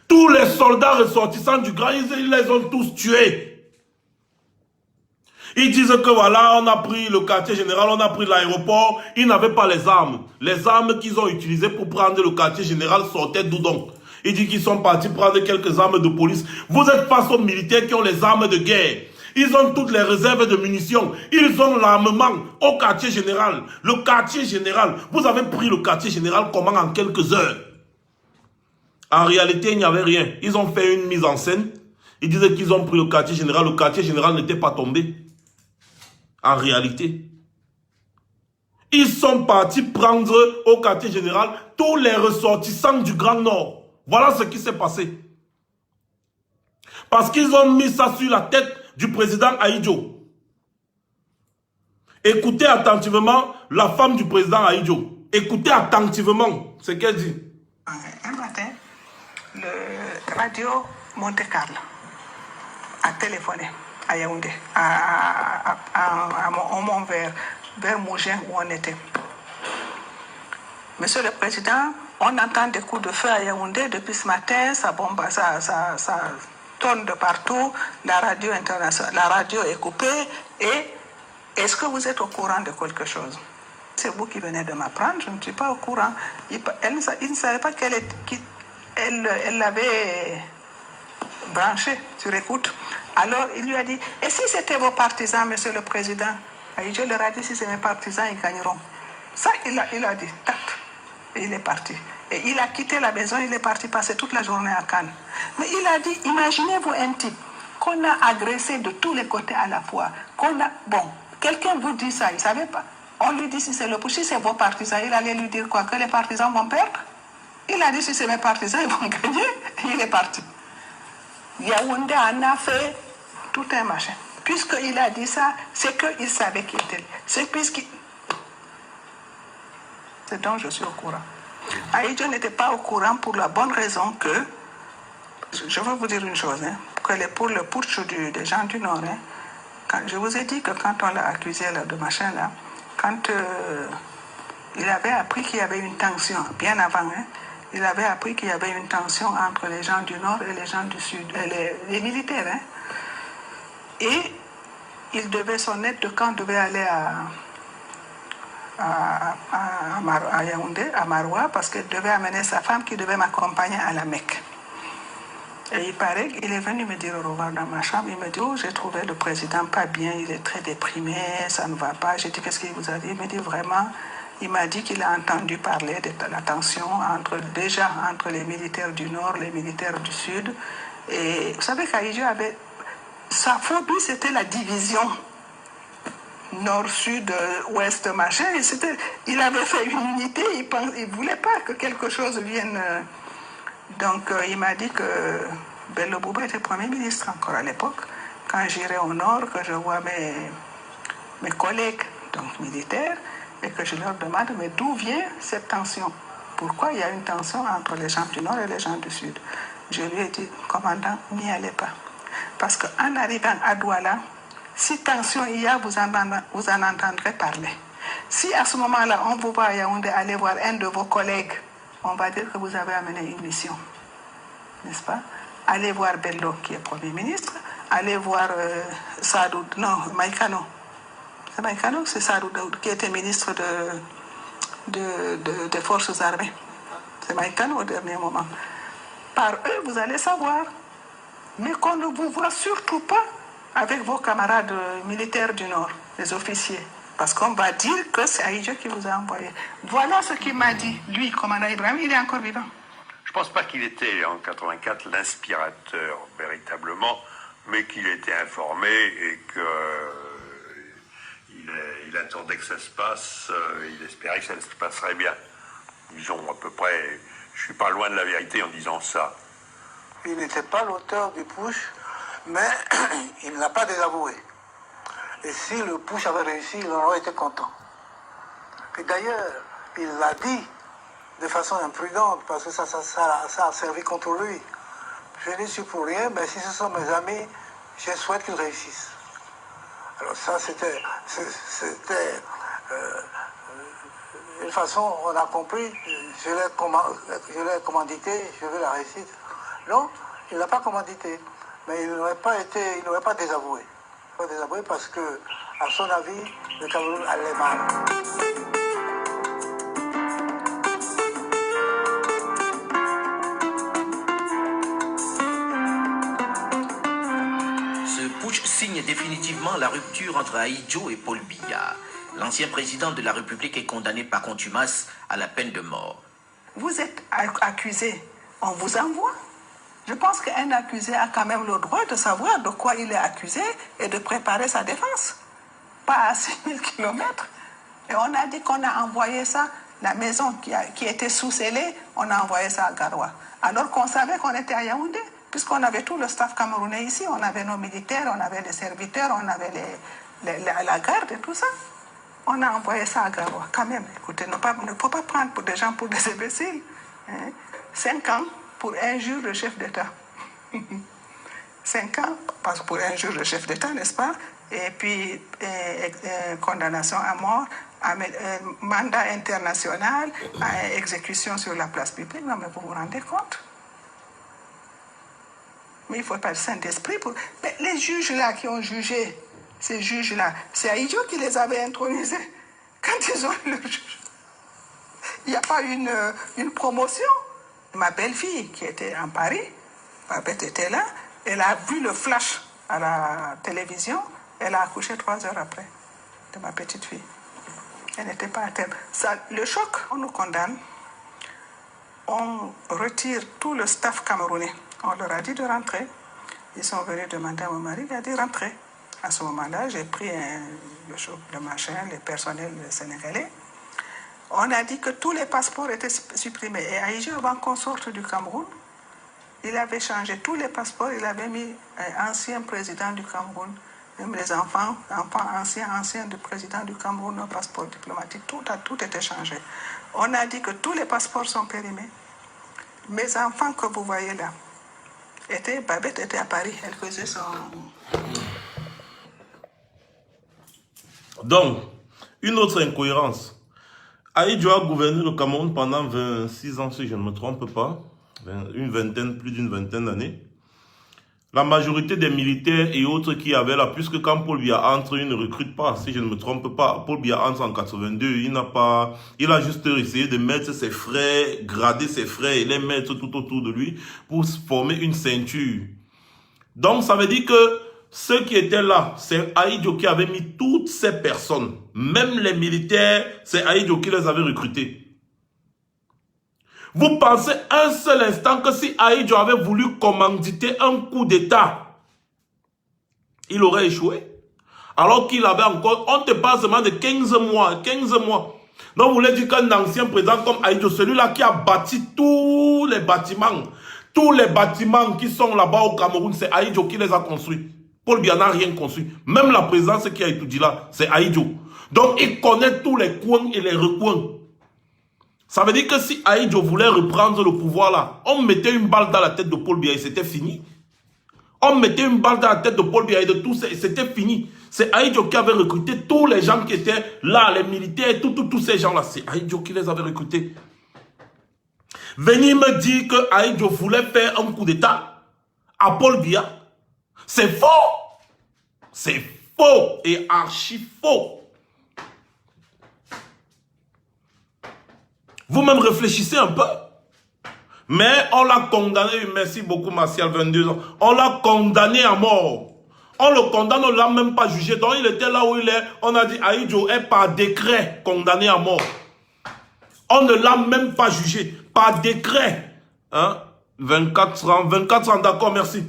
Tous les soldats ressortissants du Grand, ils les ont tous tués. Ils disent que voilà, on a pris le quartier général, on a pris l'aéroport. Ils n'avaient pas les armes. Les armes qu'ils ont utilisées pour prendre le quartier général sortaient d'où donc? Ils disent qu'ils sont partis prendre quelques armes de police. Vous êtes face aux militaires qui ont les armes de guerre. Ils ont toutes les réserves de munitions. Ils ont l'armement au quartier général. Le quartier général. Vous avez pris le quartier général comment en quelques heures? En réalité, il n'y avait rien. Ils ont fait une mise en scène. Ils disaient qu'ils ont pris le quartier général. Le quartier général n'était pas tombé. En réalité. Ils sont partis prendre au quartier général tous les ressortissants du Grand Nord. Voilà ce qui s'est passé. Parce qu'ils ont mis ça sur la tête du président Ahidjo. Écoutez attentivement la femme du président Ahidjo. Écoutez attentivement ce qu'elle dit. Un matin, le radio Monte-Carlo a téléphoné à Yaoundé, au Mont-Vert, vers Mougin où on était. Monsieur le Président, on entend des coups de feu à Yaoundé depuis ce matin, ça bombe, ça tourne de partout, la radio internationale, la radio est coupée, et est-ce que vous êtes au courant de quelque chose? C'est vous qui venez de m'apprendre, je ne suis pas au courant. Elle ne savait pas elle l'avait branché sur écoute. Alors il lui a dit, et si c'était vos partisans, Monsieur le Président? Et je leur ai dit, si c'est mes partisans, ils gagneront. Ça, il a dit, tac, et il est parti. Et il a quitté la maison, il est parti passer toute la journée à Cannes. Mais il a dit, imaginez-vous un type qu'on a agressé de tous les côtés à la fois. Bon, quelqu'un vous dit ça, il ne savait pas. On lui dit, si c'est le si c'est vos partisans, il allait lui dire quoi? Que les partisans vont perdre? Il a dit, si c'est mes partisans, ils vont gagner. Et il est parti. Yaoundé en a fait tout un machin. Puisqu'il a dit ça, c'est qu'il savait qu'il était. C'est dont je suis au courant. Ahidjo n'était pas au courant pour la bonne raison que Je veux vous dire une chose, hein, que pour le putsch des gens du Nord, hein, je vous ai dit que quand on l'a accusé là, de machin là, quand il avait appris qu'il y avait une tension, bien avant, hein, il avait appris qu'il y avait une tension entre les gens du Nord et les gens du Sud, les militaires. Hein, et son aide de camp devait aller à Yaoundé, à Maroua, parce qu'il devait amener sa femme qui devait m'accompagner à la Mecque. Et il paraît qu'il est venu me dire au revoir dans ma chambre. Il me dit, oh, j'ai trouvé le président pas bien, il est très déprimé, ça ne va pas. J'ai dit, qu'est-ce qu'il vous a dit? Il me dit, vraiment, il m'a dit qu'il a entendu parler de la tension entre les militaires du Nord, les militaires du Sud. Et vous savez qu'Aïdjo avait... Sa phobie, c'était la division Nord, Sud, Ouest, machin. Il avait fait une unité, il ne voulait pas que quelque chose vienne... Donc, il m'a dit que Bello Bouba était Premier ministre encore à l'époque. Quand j'irai au Nord, que je vois mes collègues donc militaires, et que je leur demande, mais d'où vient cette tension? Pourquoi il y a une tension entre les gens du Nord et les gens du Sud? Je lui ai dit, commandant, n'y allez pas. Parce qu'en arrivant à Douala, si tension il y a, vous en entendrez parler. Si à ce moment-là, on vous voit à Yaoundé aller voir un de vos collègues, on va dire que vous avez amené une mission, n'est-ce pas? Allez voir Bello, qui est Premier ministre, allez voir Sadou, non, Maïkano. C'est Maïkano, c'est Sadou, qui était ministre des Forces armées. C'est Maïkano au dernier moment. Par eux, vous allez savoir. Mais qu'on ne vous voit surtout pas avec vos camarades militaires du Nord, les officiers. Parce qu'on va dire que c'est Aïdjo qui vous a envoyé. Voilà ce qu'il m'a dit, lui, commandant Ibrahim, il est encore vivant. Je ne pense pas qu'il était en 84 l'inspirateur véritablement, mais qu'il était informé et qu'il attendait que ça se passe, il espérait que ça se passerait bien. Disons à peu près, je ne suis pas loin de la vérité en disant ça. Il n'était pas l'auteur du push, mais il ne l'a pas désavoué. Et si le push avait réussi, il en aurait été content. Et d'ailleurs, il l'a dit de façon imprudente, parce que ça a servi contre lui. Je n'y suis pour rien, mais si ce sont mes amis, je souhaite qu'ils réussissent. Alors ça, c'était une façon, on a compris, je l'ai commandité, je veux la réussite. Non, il ne l'a pas commandité, mais il n'aurait pas désavoué. Il n'aurait pas désavoué parce que, à son avis, le Cameroun allait mal. Ce putsch signe définitivement la rupture entre Aïdjo et Paul Biya. L'ancien président de la République est condamné par contumace à la peine de mort. Vous êtes accusé, on vous envoie. Je pense qu'un accusé a quand même le droit de savoir de quoi il est accusé et de préparer sa défense. Pas à 6000 km. Et on a dit qu'on a envoyé ça, la maison qui était sous-scellée, on a envoyé ça à Garoua. Alors qu'on savait qu'on était à Yaoundé, puisqu'on avait tout le staff camerounais ici, on avait nos militaires, on avait les serviteurs, on avait la garde et tout ça. On a envoyé ça à Garoua, quand même. Écoutez, il ne faut pas prendre des gens pour des imbéciles. 5 ans pour injure le chef d'État. 5 ans pour injure le chef d'État, n'est-ce pas? Et puis, condamnation à mort, mandat international, exécution sur la place publique. Non, mais vous vous rendez compte? Mais il ne faut pas le Saint-Esprit pour... Mais les juges-là qui ont jugé, ces juges-là, c'est Aïdjo qui les avait intronisés. Quand ils ont eu le juge, il n'y a pas une promotion. Ma belle-fille qui était en Paris, Babette était là, elle a vu le flash à la télévision, elle a accouché 3 heures après de ma petite fille. Elle n'était pas à terme. Le choc, on nous condamne, on retire tout le staff camerounais. On leur a dit de rentrer. Ils sont venus demander à mon mari, il a dit rentrer. À ce moment-là, j'ai pris le machin, les personnels sénégalais. On a dit que tous les passeports étaient supprimés. Et Aïdjo, avant qu'on sorte du Cameroun, il avait changé tous les passeports. Il avait mis ancien président du Cameroun, même les enfants anciens du président du Cameroun, un passeport diplomatique, tout était changé. On a dit que tous les passeports sont périmés. Mes enfants que vous voyez là, Babette était à Paris, elle faisait son... Donc, une autre incohérence. Ahidjo a gouverné le Cameroun pendant 26 ans, si je ne me trompe pas. Plus d'une vingtaine d'années. La majorité des militaires et autres qui avaient là, puisque quand Paul Biya entre, il ne recrute pas, si je ne me trompe pas. Paul Biya entre en 82, il a juste essayé de mettre ses frères, grader ses frères et les mettre tout autour de lui pour former une ceinture. Donc ça veut dire que ceux qui étaient là, c'est Ahidjo qui avait mis toutes ces personnes, même les militaires, c'est Ahidjo qui les avait recrutés. Vous pensez un seul instant que si Ahidjo avait voulu commanditer un coup d'État, il aurait échoué? Alors qu'il avait encore, on te parle seulement de 15 mois. Donc vous voulez dire qu'un ancien président comme Ahidjo, celui-là qui a bâti tous les bâtiments qui sont là-bas au Cameroun, c'est Ahidjo qui les a construits. Paul Biya n'a rien construit. Même la présidence qui a étudié là, c'est Ahidjo. Donc il connaît tous les coins et les recoins. Ça veut dire que si Ahidjo voulait reprendre le pouvoir là, on mettait une balle dans la tête de Paul Biya et c'était fini. On mettait une balle dans la tête de Paul Biya et de tout ça, c'était fini. C'est Ahidjo qui avait recruté tous les gens qui étaient là, les militaires, tous ces gens là. C'est Ahidjo qui les avait recrutés. Venir me dire que Ahidjo voulait faire un coup d'État à Paul Biya, c'est faux. C'est faux et archi faux. Vous-même réfléchissez un peu. Mais on l'a condamné, merci beaucoup Martial, 22 ans. On l'a condamné à mort. On le condamne, on ne l'a même pas jugé. Donc il était là où il est. On a dit Ahidjo est par décret condamné à mort. On ne l'a même pas jugé. Par décret. Hein? 24 ans, d'accord, merci.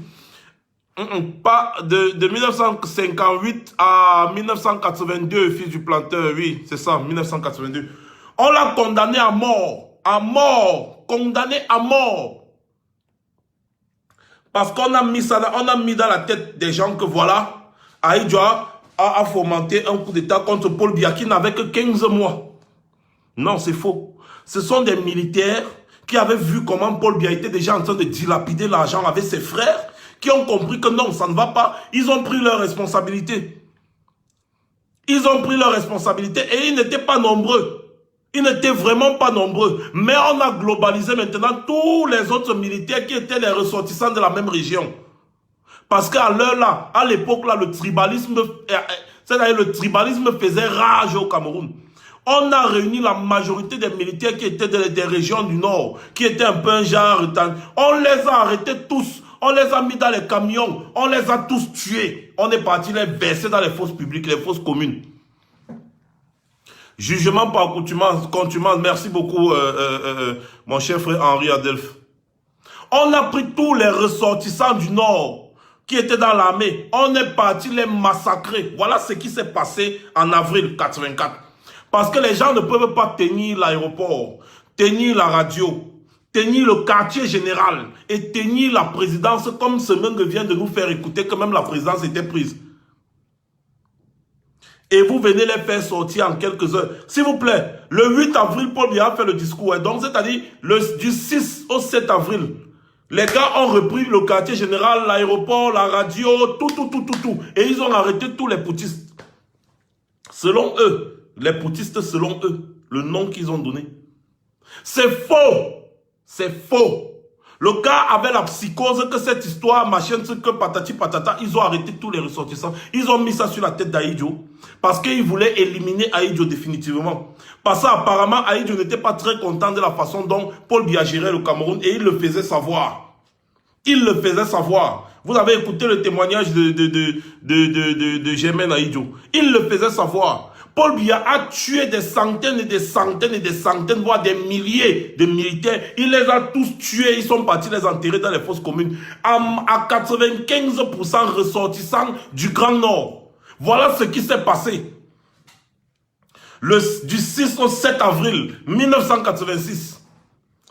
Pas de 1958 à 1982, fils du planteur, oui, c'est ça, 1982. On l'a condamné à mort, condamné à mort. Parce qu'on a mis ça, on a mis dans la tête des gens que voilà, Ahidjo a fomenté un coup d'État contre Paul Biya qui n'avait que 15 mois. Non, c'est faux. Ce sont des militaires qui avaient vu comment Paul Biya était déjà en train de dilapider l'argent avec ses frères, qui ont compris que non, ça ne va pas. Ils ont pris leurs responsabilités. Ils ont pris leurs responsabilités et ils n'étaient pas nombreux. Ils n'étaient vraiment pas nombreux. Mais on a globalisé maintenant tous les autres militaires qui étaient les ressortissants de la même région. Parce qu'à l'heure là, à l'époque là, le tribalisme faisait rage au Cameroun. On a réuni la majorité des militaires qui étaient des régions du Nord, qui étaient un peu un genre. On les a arrêtés tous. On les a mis dans les camions. On les a tous tués. On est parti les verser dans les fosses publiques, les fosses communes. Jugement par contumace. Merci beaucoup, mon cher frère Henri Adelph. On a pris tous les ressortissants du Nord qui étaient dans l'armée. On est parti les massacrer. Voilà ce qui s'est passé en avril 84. Parce que les gens ne peuvent pas tenir l'aéroport, tenir la radio, tenir le quartier général et tenir la présidence comme ce même vient de nous faire écouter que même la présidence était prise. Et vous venez les faire sortir en quelques heures. S'il vous plaît, le 8 avril, Paul Biya a fait le discours. Et donc, c'est-à-dire, du 6 au 7 avril, les gars ont repris le quartier général, l'aéroport, la radio, tout. Et ils ont arrêté tous les poutistes. Selon eux, les poutistes selon eux, le nom qu'ils ont donné. C'est faux. C'est faux. Le gars avait la psychose que cette histoire, machin, que patati patata, ils ont arrêté tous les ressortissants. Ils ont mis ça sur la tête d'Ahidjo. Parce qu'ils voulaient éliminer Ahidjo définitivement. Parce qu'apparemment, Ahidjo n'était pas très content de la façon dont Paul Biya gérait le Cameroun et il le faisait savoir. Il le faisait savoir. Vous avez écouté le témoignage de Germaine Ahidjo. Il le faisait savoir. Paul Biya a tué des centaines et des centaines et des centaines, voire des milliers de militaires. Il les a tous tués. Ils sont partis les enterrer dans les fosses communes. À 95% ressortissants du Grand Nord. Voilà ce qui s'est passé. Du 6 au 7 avril 1986.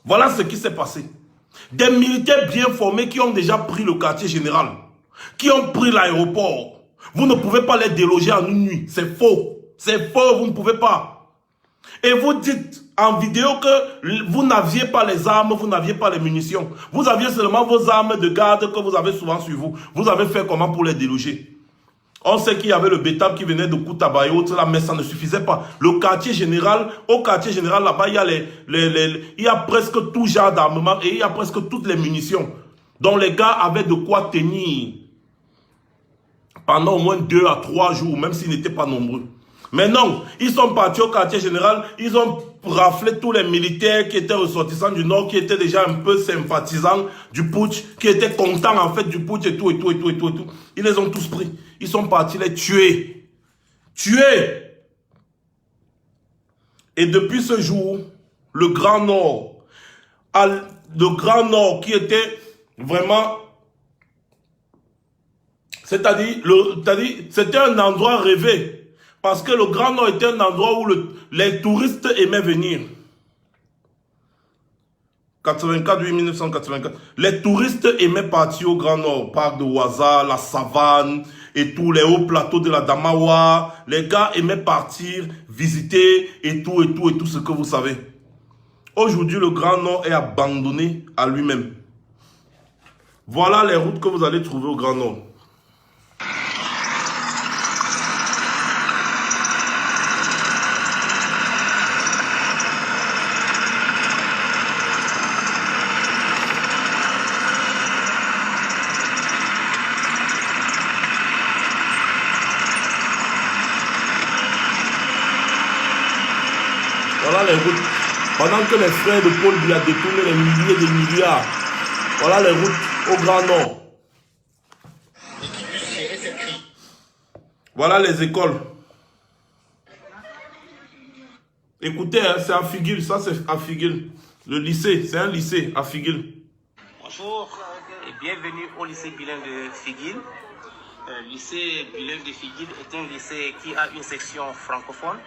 Voilà ce qui s'est passé. Des militaires bien formés qui ont déjà pris le quartier général. Qui ont pris l'aéroport. Vous ne pouvez pas les déloger en une nuit. C'est faux. C'est faux, vous ne pouvez pas. Et vous dites, en vidéo que vous n'aviez pas les armes, vous n'aviez pas les munitions. Vous aviez seulement vos armes de garde que vous avez souvent sur vous. Vous avez fait comment pour les déloger? On sait qu'il y avait le bétable qui venait de Koutaba et autres là, mais ça ne suffisait pas. Le quartier général, au quartier général là-bas, il y a presque tout genre d'armement et il y a presque toutes les munitions. Donc les gars avaient de quoi tenir pendant au moins 2 à 3 jours, même s'ils n'étaient pas nombreux. Mais non, ils sont partis au quartier général, ils ont raflé tous les militaires qui étaient ressortissants du Nord, qui étaient déjà un peu sympathisants du putsch, qui étaient contents en fait du putsch et tout. Ils les ont tous pris. Ils sont partis les tuer. Tuer. Et depuis ce jour, le Grand Nord qui était vraiment... C'est-à-dire, c'était un endroit rêvé. Parce que le Grand Nord était un endroit où les touristes aimaient venir. 84, oui, 1984. Les touristes aimaient partir au Grand Nord. Parc de Ouaza, la savane et tous les hauts plateaux de la Damawa. Les gars aimaient partir, visiter et tout ce que vous savez. Aujourd'hui, le Grand Nord est abandonné à lui-même. Voilà les routes que vous allez trouver au Grand Nord. Voilà les routes. Pendant que les frères de Paul Biya détournent les milliers de milliards. Voilà les routes au Grand Nord. Voilà les écoles. Écoutez, hein, c'est à Figuil. Ça, c'est à Figuil. Le lycée, c'est un lycée à Figuil. Bonjour et bienvenue au lycée bilingue de Figuil. Le lycée bilingue de Figuil est un lycée qui a une section francophone,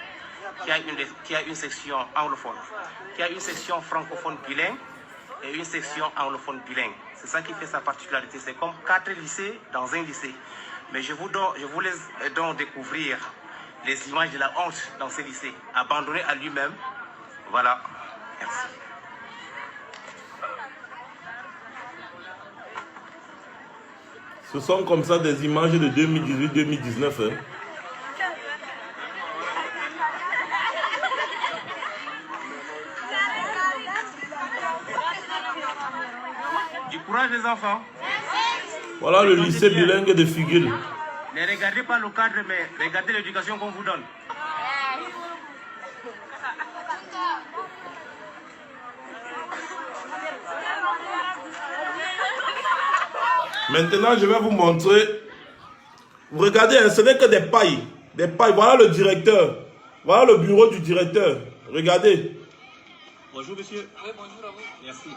qui a une section anglophone, qui a une section francophone bilingue et une section anglophone bilingue. C'est ça qui fait sa particularité. C'est comme 4 lycées dans un lycée. Mais je vous laisse donc découvrir les images de la honte dans ces lycées, abandonnés à lui-même. Voilà. Merci. Ce sont comme ça des images de 2018-2019. Hein. Du courage les enfants. Voilà le lycée bilingue de Figuil. Ne regardez pas le cadre, mais regardez l'éducation qu'on vous donne. Maintenant, je vais vous montrer. Vous regardez, hein, ce n'est que des pailles. Des pailles. Voilà le directeur. Voilà le bureau du directeur. Regardez. Bonjour, monsieur. Oui, bonjour à vous. Merci.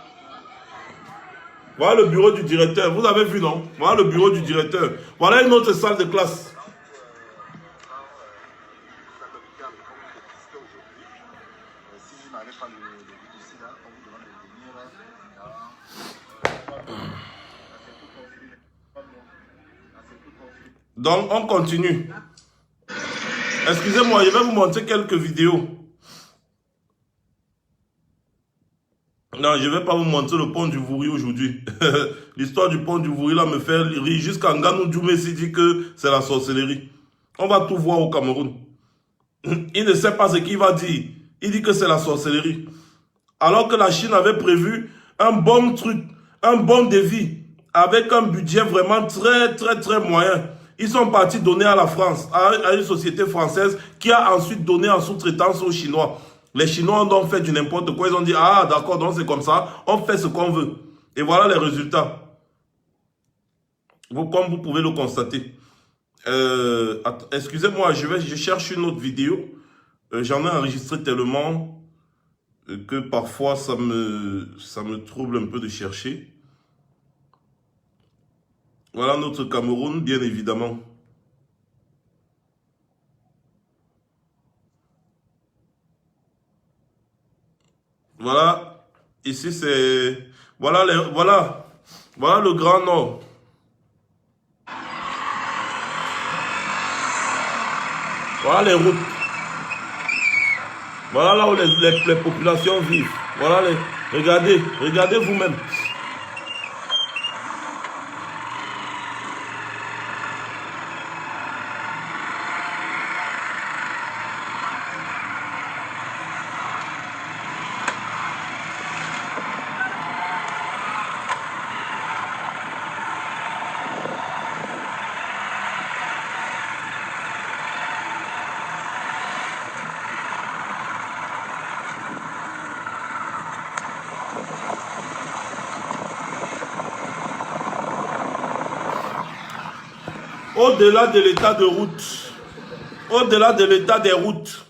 Voilà le bureau du directeur. Vous avez vu, non? Voilà le bureau du directeur. Voilà une autre salle de classe. Donc, on continue. Excusez-moi, je vais vous montrer quelques vidéos. Non, je ne vais pas vous montrer le pont du Vouri aujourd'hui. L'histoire du pont du Vouri là me fait rire. Jusqu'à Nganou Djoumessi dit que c'est la sorcellerie. On va tout voir au Cameroun. Il ne sait pas ce qu'il va dire. Il dit que c'est la sorcellerie. Alors que la Chine avait prévu un bon truc, un bon défi, avec un budget vraiment très moyen. Ils sont partis donner à la France, à une société française qui a ensuite donné en sous-traitance aux Chinois. Les Chinois ont donc fait du n'importe quoi. Ils ont dit, ah d'accord, donc c'est comme ça, on fait ce qu'on veut. Et voilà les résultats. Comme vous pouvez le constater. Excusez-moi, je cherche une autre vidéo. J'en ai enregistré tellement que parfois ça me trouble un peu de chercher. Voilà notre Cameroun, bien évidemment. Voilà, ici c'est... Voilà le Grand Nord. Voilà les routes. Voilà là où les populations vivent. Voilà, regardez vous-même. Au-delà de l'état de route, au-delà de l'état des routes,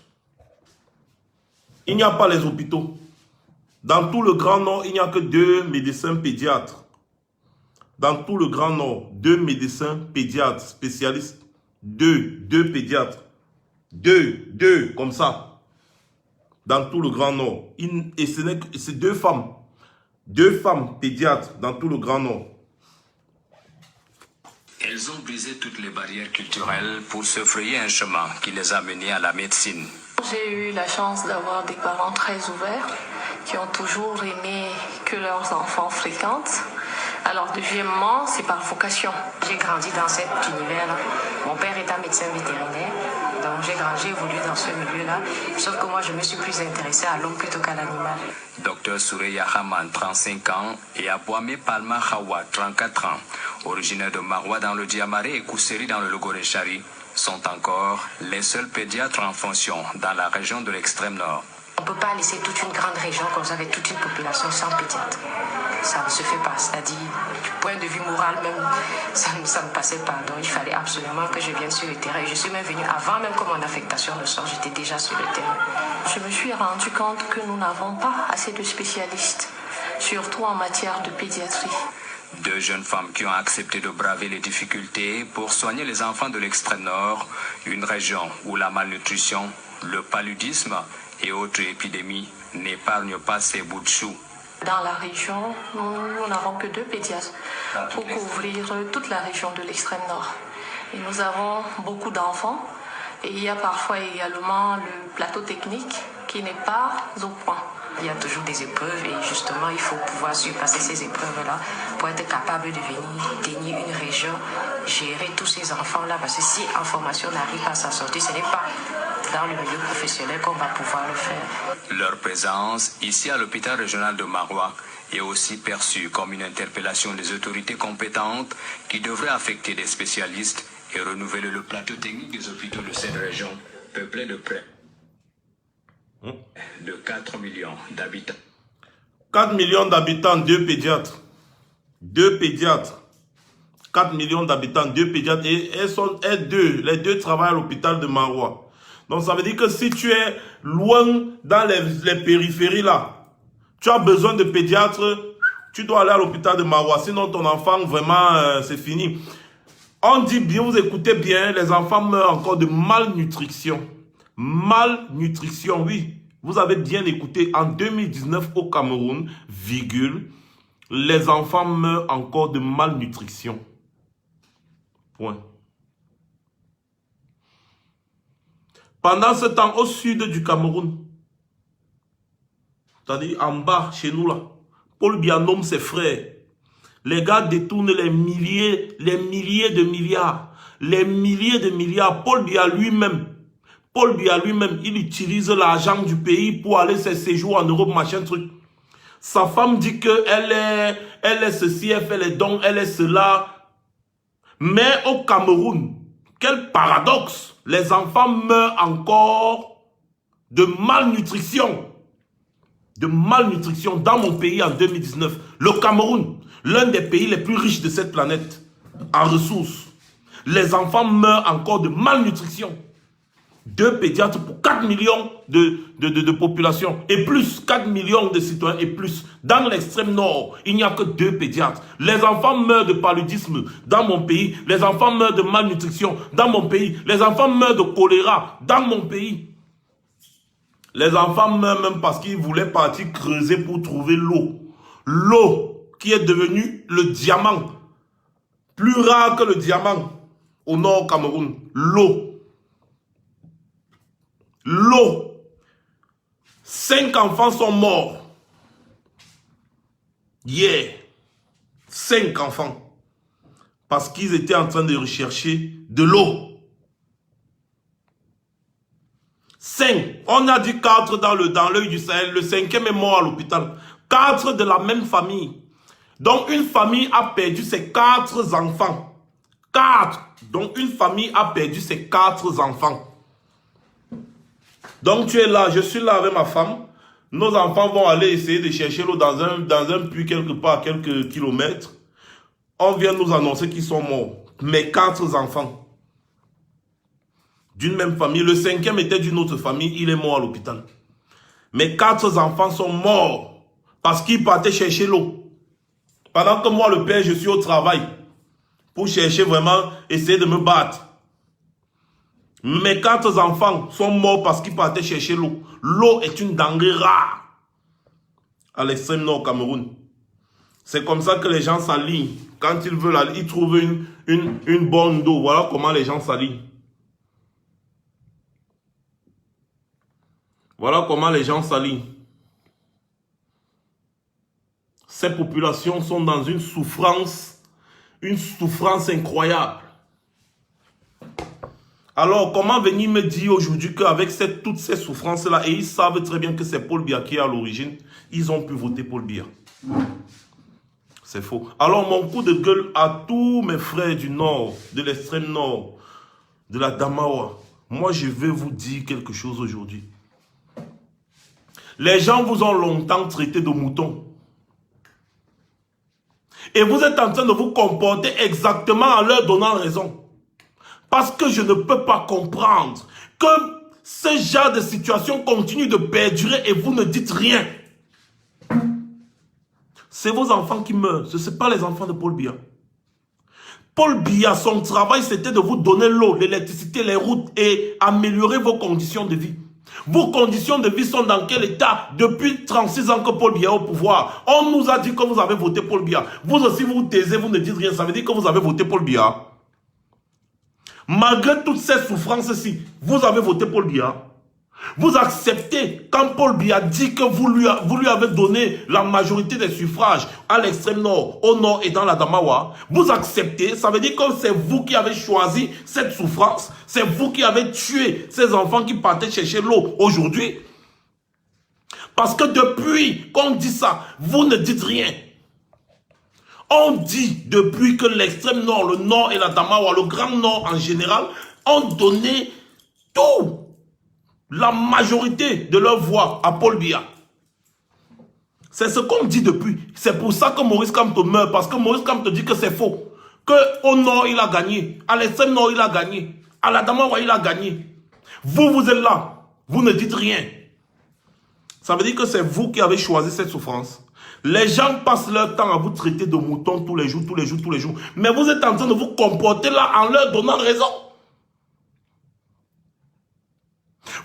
il n'y a pas les hôpitaux. Dans tout le Grand Nord, il n'y a que 2 médecins pédiatres. Dans tout le Grand Nord, 2 médecins pédiatres spécialistes. 2 pédiatres. 2 comme ça. Dans tout le Grand Nord. Et c'est 2 femmes. 2 femmes pédiatres dans tout le Grand Nord. Elles ont brisé toutes les barrières culturelles pour se frayer un chemin qui les a menés à la médecine. J'ai eu la chance d'avoir des parents très ouverts qui ont toujours aimé que leurs enfants fréquentent. Alors deuxièmement, c'est par vocation. J'ai grandi dans cet univers-là. Mon père est un médecin vétérinaire, donc j'ai évolué dans ce milieu-là. Sauf que moi, je me suis plus intéressée à l'homme plutôt qu'à l'animal. Dr Soureya Haman, 35 ans, et Abouame Palma Hawa, 34 ans, originaires de Maroua dans le Diamaré et Kousseri dans le Logoré-Chari, sont encore les seuls pédiatres en fonction dans la région de l'extrême nord. On ne peut pas laisser toute une grande région comme ça avec toute une population sans pédiatre. Ça ne se fait pas. C'est-à-dire, du point de vue moral même, ça ne passait pas. Donc il fallait absolument que je vienne sur le terrain. Et je suis même venue avant même que mon affectation ne sorte, j'étais déjà sur le terrain. Je me suis rendu compte que nous n'avons pas assez de spécialistes, surtout en matière de pédiatrie. 2 jeunes femmes qui ont accepté de braver les difficultés pour soigner les enfants de l'extrême nord, une région où la malnutrition, le paludisme et autres épidémies n'épargnent pas ses bouts de chou. Dans la région, nous n'avons que 2 pédiatres pour couvrir toute la région de l'extrême nord. Et nous avons beaucoup d'enfants et il y a parfois également le plateau technique qui n'est pas au point. Il y a toujours des épreuves et justement il faut pouvoir surpasser ces épreuves-là pour être capable de venir tenir une région, gérer tous ces enfants-là. Parce que si en formation n'arrive pas à s'en sortir, ce n'est pas dans le milieu professionnel qu'on va pouvoir le faire. Leur présence ici à l'hôpital régional de Maroua est aussi perçue comme une interpellation des autorités compétentes qui devraient affecter des spécialistes et renouveler le plateau technique des hôpitaux de cette région, peuplée de près de 4 millions d'habitants. 4 millions d'habitants, 2 pédiatres. 2 pédiatres. 4 millions d'habitants, 2 pédiatres. Et les deux travaillent à l'hôpital de Maroua. Donc ça veut dire que si tu es loin dans les périphéries là, tu as besoin de pédiatre, tu dois aller à l'hôpital de Maroua. Sinon ton enfant, vraiment, c'est fini. On dit bien, vous écoutez bien, les enfants meurent encore de malnutrition. Malnutrition, oui. Vous avez bien écouté, en 2019 au Cameroun, les enfants meurent encore de malnutrition. Point. Pendant ce temps, au sud du Cameroun, c'est-à-dire en bas, chez nous là, Paul Biya nomme ses frères. Les gars détournent les milliers de milliards. Les milliers de milliards. Paul Biya lui-même, il utilise l'argent du pays pour aller ses séjours en Europe, machin truc. Sa femme dit que elle est ceci, elle fait les dons, elle est cela. Mais au Cameroun, quel paradoxe! Les enfants meurent encore de malnutrition. De malnutrition dans mon pays en 2019. Le Cameroun, l'un des pays les plus riches de cette planète en ressources. Les enfants meurent encore de malnutrition. 2 pédiatres pour 4 millions de population et plus, 4 millions de citoyens et plus. Dans l'extrême nord, il n'y a que 2 pédiatres. Les enfants meurent de paludisme dans mon pays. Les enfants meurent de malnutrition dans mon pays. Les enfants meurent de choléra dans mon pays. Les enfants meurent même parce qu'ils voulaient partir creuser pour trouver l'eau. L'eau qui est devenue le diamant. Plus rare que le diamant au nord Cameroun. L'eau. L'eau. 5 enfants sont morts. Hier, 5 enfants. Parce qu'ils étaient en train de rechercher de l'eau. 5. On a dit 4 dans l'œil du Sahel. Le 5e est mort à l'hôpital. 4 de la même famille. Donc une famille a perdu ses 4 enfants. 4. Donc une famille a perdu ses 4 enfants. Donc tu es là, je suis là avec ma femme. Nos enfants vont aller essayer de chercher l'eau dans un puits quelque part, à quelques kilomètres. On vient nous annoncer qu'ils sont morts. Mes 4 enfants. D'une même famille. Le 5e était d'une autre famille. Il est mort à l'hôpital. Mes 4 enfants sont morts. Parce qu'ils partaient chercher l'eau. Pendant que moi, le père, je suis au travail. Pour chercher vraiment, essayer de me battre. Mes 4 enfants sont morts parce qu'ils partaient chercher l'eau. L'eau est une denrée rare. À l'extrême nord Cameroun. C'est comme ça que les gens s'alignent. Quand ils veulent aller, ils trouvent une bonne d'eau. Voilà comment les gens s'alignent. Voilà comment les gens s'alignent. Ces populations sont dans une souffrance incroyable. Alors, comment venir me dire aujourd'hui qu'avec toutes ces souffrances-là, et ils savent très bien que c'est Paul Biya qui est à l'origine, ils ont pu voter Paul Biya. C'est faux. Alors, mon coup de gueule à tous mes frères du nord, de l'extrême nord, de la Damawa, moi je vais vous dire quelque chose aujourd'hui. Les gens vous ont longtemps traité de moutons. Et vous êtes en train de vous comporter exactement en leur donnant raison. Parce que je ne peux pas comprendre que ce genre de situation continue de perdurer et vous ne dites rien. C'est vos enfants qui meurent. Ce n'est pas les enfants de Paul Biya. Paul Biya, son travail, c'était de vous donner l'eau, l'électricité, les routes et améliorer vos conditions de vie. Vos conditions de vie sont dans quel état? Depuis 36 ans que Paul Biya est au pouvoir. On nous a dit que vous avez voté Paul Biya. Vous aussi, vous vous taisez, vous ne dites rien. Ça veut dire que vous avez voté Paul Biya. Malgré toutes ces souffrances-ci, vous avez voté Paul Biya. Vous acceptez quand Paul Biya dit que vous lui avez donné la majorité des suffrages à l'extrême nord, au nord et dans la Damawa. Vous acceptez, ça veut dire que c'est vous qui avez choisi cette souffrance. C'est vous qui avez tué ces enfants qui partaient chercher l'eau aujourd'hui. Parce que depuis qu'on dit ça, vous ne dites rien. On dit depuis que l'extrême nord, le nord et la Damawa, le grand nord en général, ont donné tout. La majorité de leur voix à Paul Biya. C'est ce qu'on dit depuis. C'est pour ça que Maurice Kamto meurt. Parce que Maurice Kamto dit que c'est faux. Qu'au nord, il a gagné. À l'extrême nord, il a gagné. À la Damawa, il a gagné. Vous êtes là. Vous ne dites rien. Ça veut dire que c'est vous qui avez choisi cette souffrance. Les gens passent leur temps à vous traiter de moutons tous les jours, tous les jours, tous les jours. Mais vous êtes en train de vous comporter là en leur donnant raison.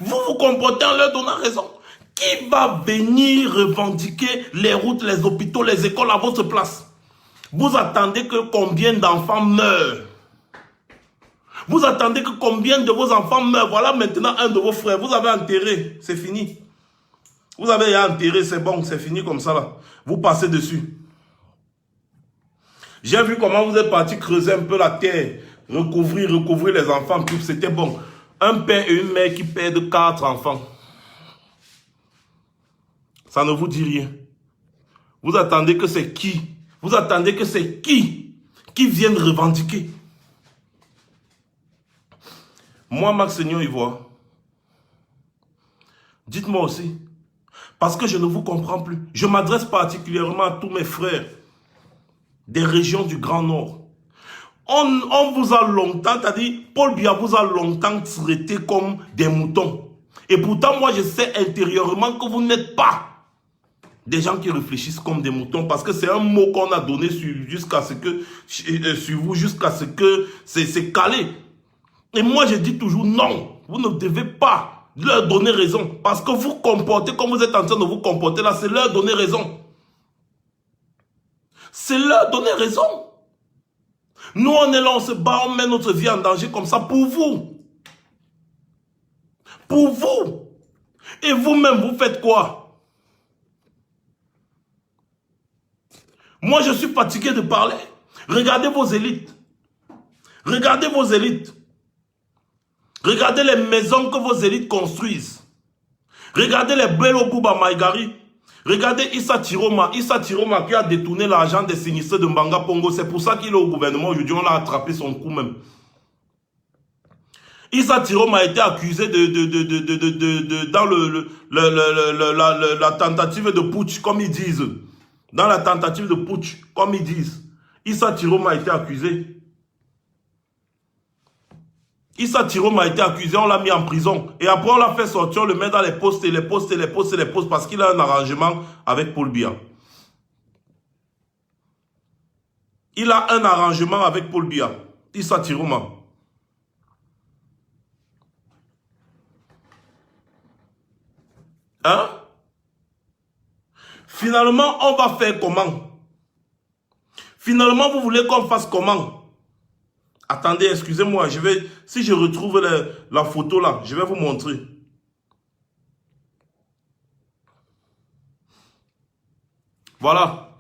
Vous vous comportez en leur donnant raison. Qui va venir revendiquer les routes, les hôpitaux, les écoles à votre place? Vous attendez que combien d'enfants meurent? Vous attendez que combien de vos enfants meurent? Voilà maintenant un de vos frères. Vous avez enterré. C'est fini. Vous avez enterré, c'est bon, c'est fini comme ça là. Vous passez dessus. J'ai vu comment vous êtes parti creuser un peu la terre. Recouvrir les enfants. C'était bon. Un père et une mère qui perdent 4 enfants. Ça ne vous dit rien. Vous attendez que c'est qui? Vous attendez que c'est qui vienne revendiquer? Moi, Max Seigneur Ivoire, dites-moi aussi. Parce que je ne vous comprends plus. Je m'adresse particulièrement à tous mes frères des régions du Grand Nord. On vous a longtemps, c'est-à-dire, Paul Biya vous a longtemps traité comme des moutons. Et pourtant, moi, je sais intérieurement que vous n'êtes pas des gens qui réfléchissent comme des moutons. Parce que c'est un mot qu'on a donné sur vous, jusqu'à ce que c'est calé. Et moi, je dis toujours non. Vous ne devez pas leur donner raison. Parce que vous comportez comme vous êtes en train de vous comporter là, c'est leur donner raison. C'est leur donner raison. Nous, on est là, on se bat, on met notre vie en danger comme ça pour vous. Pour vous. Et vous-même, vous faites quoi? Moi, je suis fatigué de parler. Regardez vos élites. Regardez vos élites. Regardez les maisons que vos élites construisent. Regardez les Bello Bouba Maïgari. Regardez Issa Tiroma. Issa Tiroma qui a détourné l'argent des sinistrés de Mbanga Pongo. C'est pour ça qu'il est au gouvernement. Aujourd'hui, on l'a attrapé son coup même. Issa Tiroma a été accusé dans la tentative de putsch, comme ils disent. Dans la tentative de putsch, comme ils disent. Issa Tiroma a été accusé. Issa Tiroma a été accusé, on l'a mis en prison. Et après, on l'a fait sortir, on le met dans les postes et les postes et les postes et les postes parce qu'il a un arrangement avec Paul Biya. Il a un arrangement avec Paul Biya. Issa Tiroma. Hein? Finalement, on va faire comment? Finalement, vous voulez qu'on fasse comment? Attendez, excusez-moi, si je retrouve la photo là, je vais vous montrer. Voilà.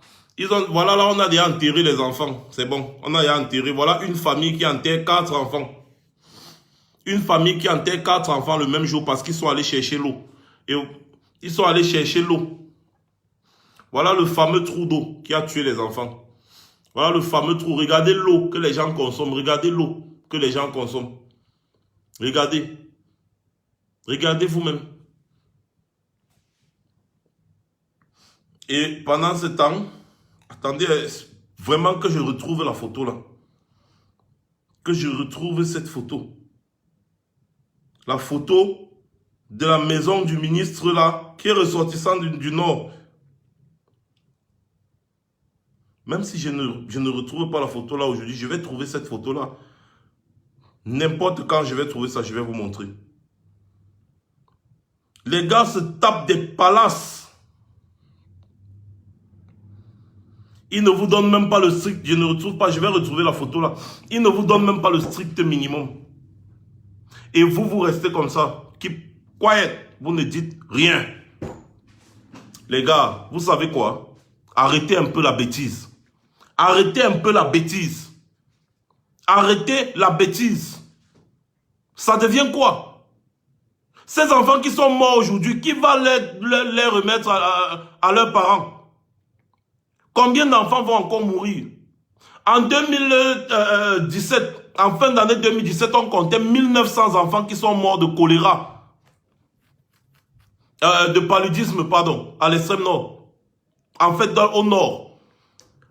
Voilà, là, on a déjà enterré les enfants. C'est bon, on a déjà enterré. Voilà une famille qui enterre 4 enfants. Une famille qui enterre 4 enfants le même jour parce qu'ils sont allés chercher l'eau. Et ils sont allés chercher l'eau. Voilà le fameux trou d'eau qui a tué les enfants. Voilà le fameux trou. Regardez l'eau que les gens consomment. Regardez l'eau que les gens consomment. Regardez. Regardez vous-même. Et pendant ce temps, attendez, vraiment que je retrouve la photo là. Que je retrouve cette photo. La photo de la maison du ministre là, qui est ressortissant du Nord. Même si je ne retrouve pas la photo là aujourd'hui, je vais trouver cette photo là. N'importe quand je vais trouver ça, je vais vous montrer. Les gars se tapent des palaces. Ils ne vous donnent même pas le strict, je ne retrouve pas, je vais retrouver la photo là. Ils ne vous donnent même pas le strict minimum. Et vous restez comme ça. Keep quiet, vous ne dites rien. Les gars, vous savez quoi? Arrêtez un peu la bêtise. Arrêtez un peu la bêtise. Arrêtez la bêtise. Ça devient quoi? Ces enfants qui sont morts aujourd'hui, qui va les remettre à leurs parents? Combien d'enfants vont encore mourir? En 2017, en fin d'année 2017, on comptait 1900 enfants qui sont morts de choléra. De paludisme, pardon, à l'extrême nord. En fait, au nord.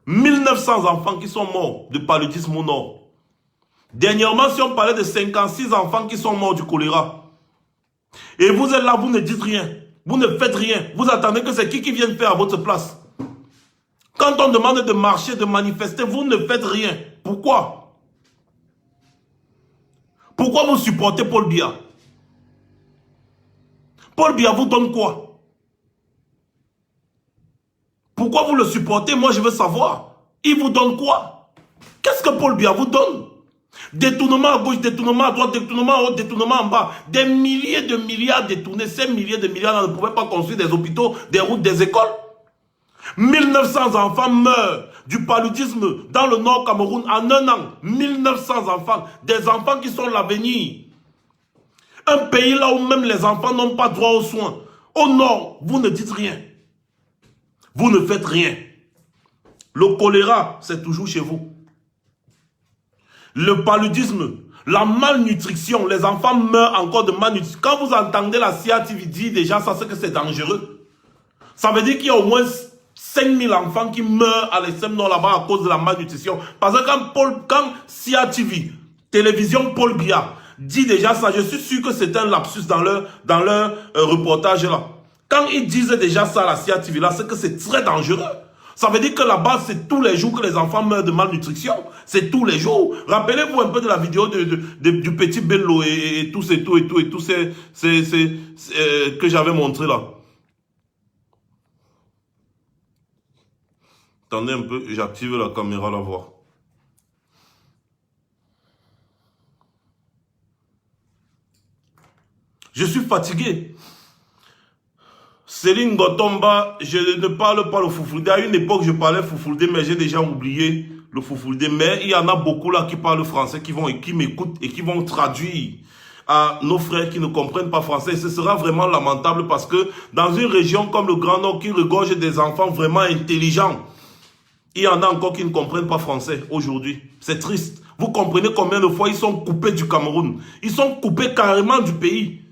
1900 enfants qui sont morts de paludisme au nord. Dernièrement, si on parlait de 56 enfants qui sont morts du choléra. Et vous êtes là, vous ne dites rien. Vous ne faites rien. Vous attendez que c'est qui vienne faire à votre place. Quand on demande de marcher, de manifester, vous ne faites rien. Pourquoi? Pourquoi vous supportez Paul Biya? Paul Biya vous donne quoi? Pourquoi vous le supportez? Moi, je veux savoir. Il vous donne quoi? Qu'est-ce que Paul Biya vous donne? Détournement à gauche, détournement à droite, détournement en haut, détournement en bas. Des milliers de milliards détournés. Ces milliers de milliards ne pouvaient pas construire des hôpitaux, des routes, des écoles. 1900 enfants meurent du paludisme dans le nord Cameroun en un an. 1900 enfants. Des enfants qui sont l'avenir. Un pays là où même les enfants n'ont pas droit aux soins. Au nord, vous ne dites rien. Vous ne faites rien. Le choléra, c'est toujours chez vous. Le paludisme, la malnutrition, les enfants meurent encore de malnutrition. Quand vous entendez la CIATV dire déjà ça, c'est que c'est dangereux. Ça veut dire qu'il y a au moins 5000 enfants qui meurent à l'extrême nord là-bas à cause de la malnutrition. Parce que quand CIATV, télévision Paul Biya, dit déjà ça, je suis sûr que c'est un lapsus dans leur reportage là. Quand ils disent déjà ça à la CIATV là, c'est que c'est très dangereux. Ça veut dire que là-bas, c'est tous les jours que les enfants meurent de malnutrition. C'est tous les jours. Rappelez-vous un peu de la vidéo du petit Bello et tout ces que j'avais montré là. Attendez un peu, j'active la caméra là voir. Je suis fatigué. Céline Gotomba, je ne parle pas le Foufoulde. À une époque, je parlais Foufoulde, mais j'ai déjà oublié le Foufoulde. Mais il y en a beaucoup là qui parlent français, qui m'écoutent et qui vont traduire à nos frères qui ne comprennent pas français. Et ce sera vraiment lamentable parce que dans une région comme le Grand Nord qui regorge des enfants vraiment intelligents, il y en a encore qui ne comprennent pas français aujourd'hui. C'est triste. Vous comprenez combien de fois ils sont coupés du Cameroun? Ils sont coupés carrément du pays.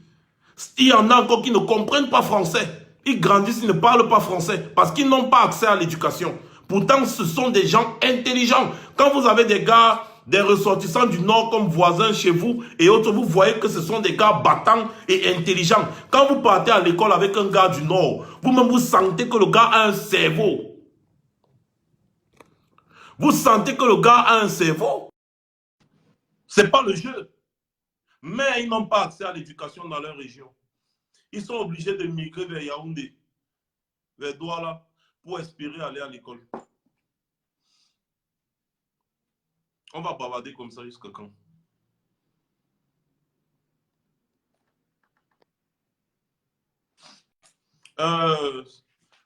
Il y en a encore qui ne comprennent pas français. Ils grandissent, ils ne parlent pas français parce qu'ils n'ont pas accès à l'éducation. Pourtant, ce sont des gens intelligents. Quand vous avez des gars, des ressortissants du Nord comme voisins chez vous et autres, vous voyez que ce sont des gars battants et intelligents. Quand vous partez à l'école avec un gars du Nord, vous-même vous sentez que le gars a un cerveau. Vous sentez que le gars a un cerveau. C'est pas le jeu. Mais ils n'ont pas accès à l'éducation dans leur région. Ils sont obligés de migrer vers Yaoundé, vers Douala, pour espérer aller à l'école. On va bavarder comme ça jusqu'à quand?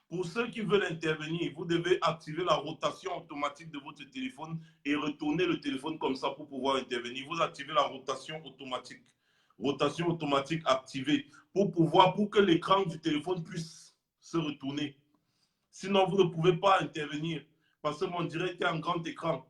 Pour ceux qui veulent intervenir, vous devez activer la rotation automatique de votre téléphone et retourner le téléphone comme ça pour pouvoir intervenir. Vous activez la rotation automatique. Rotation automatique activée pour que l'écran du téléphone puisse se retourner. Sinon, vous ne pouvez pas intervenir parce que mon direct est en grand écran.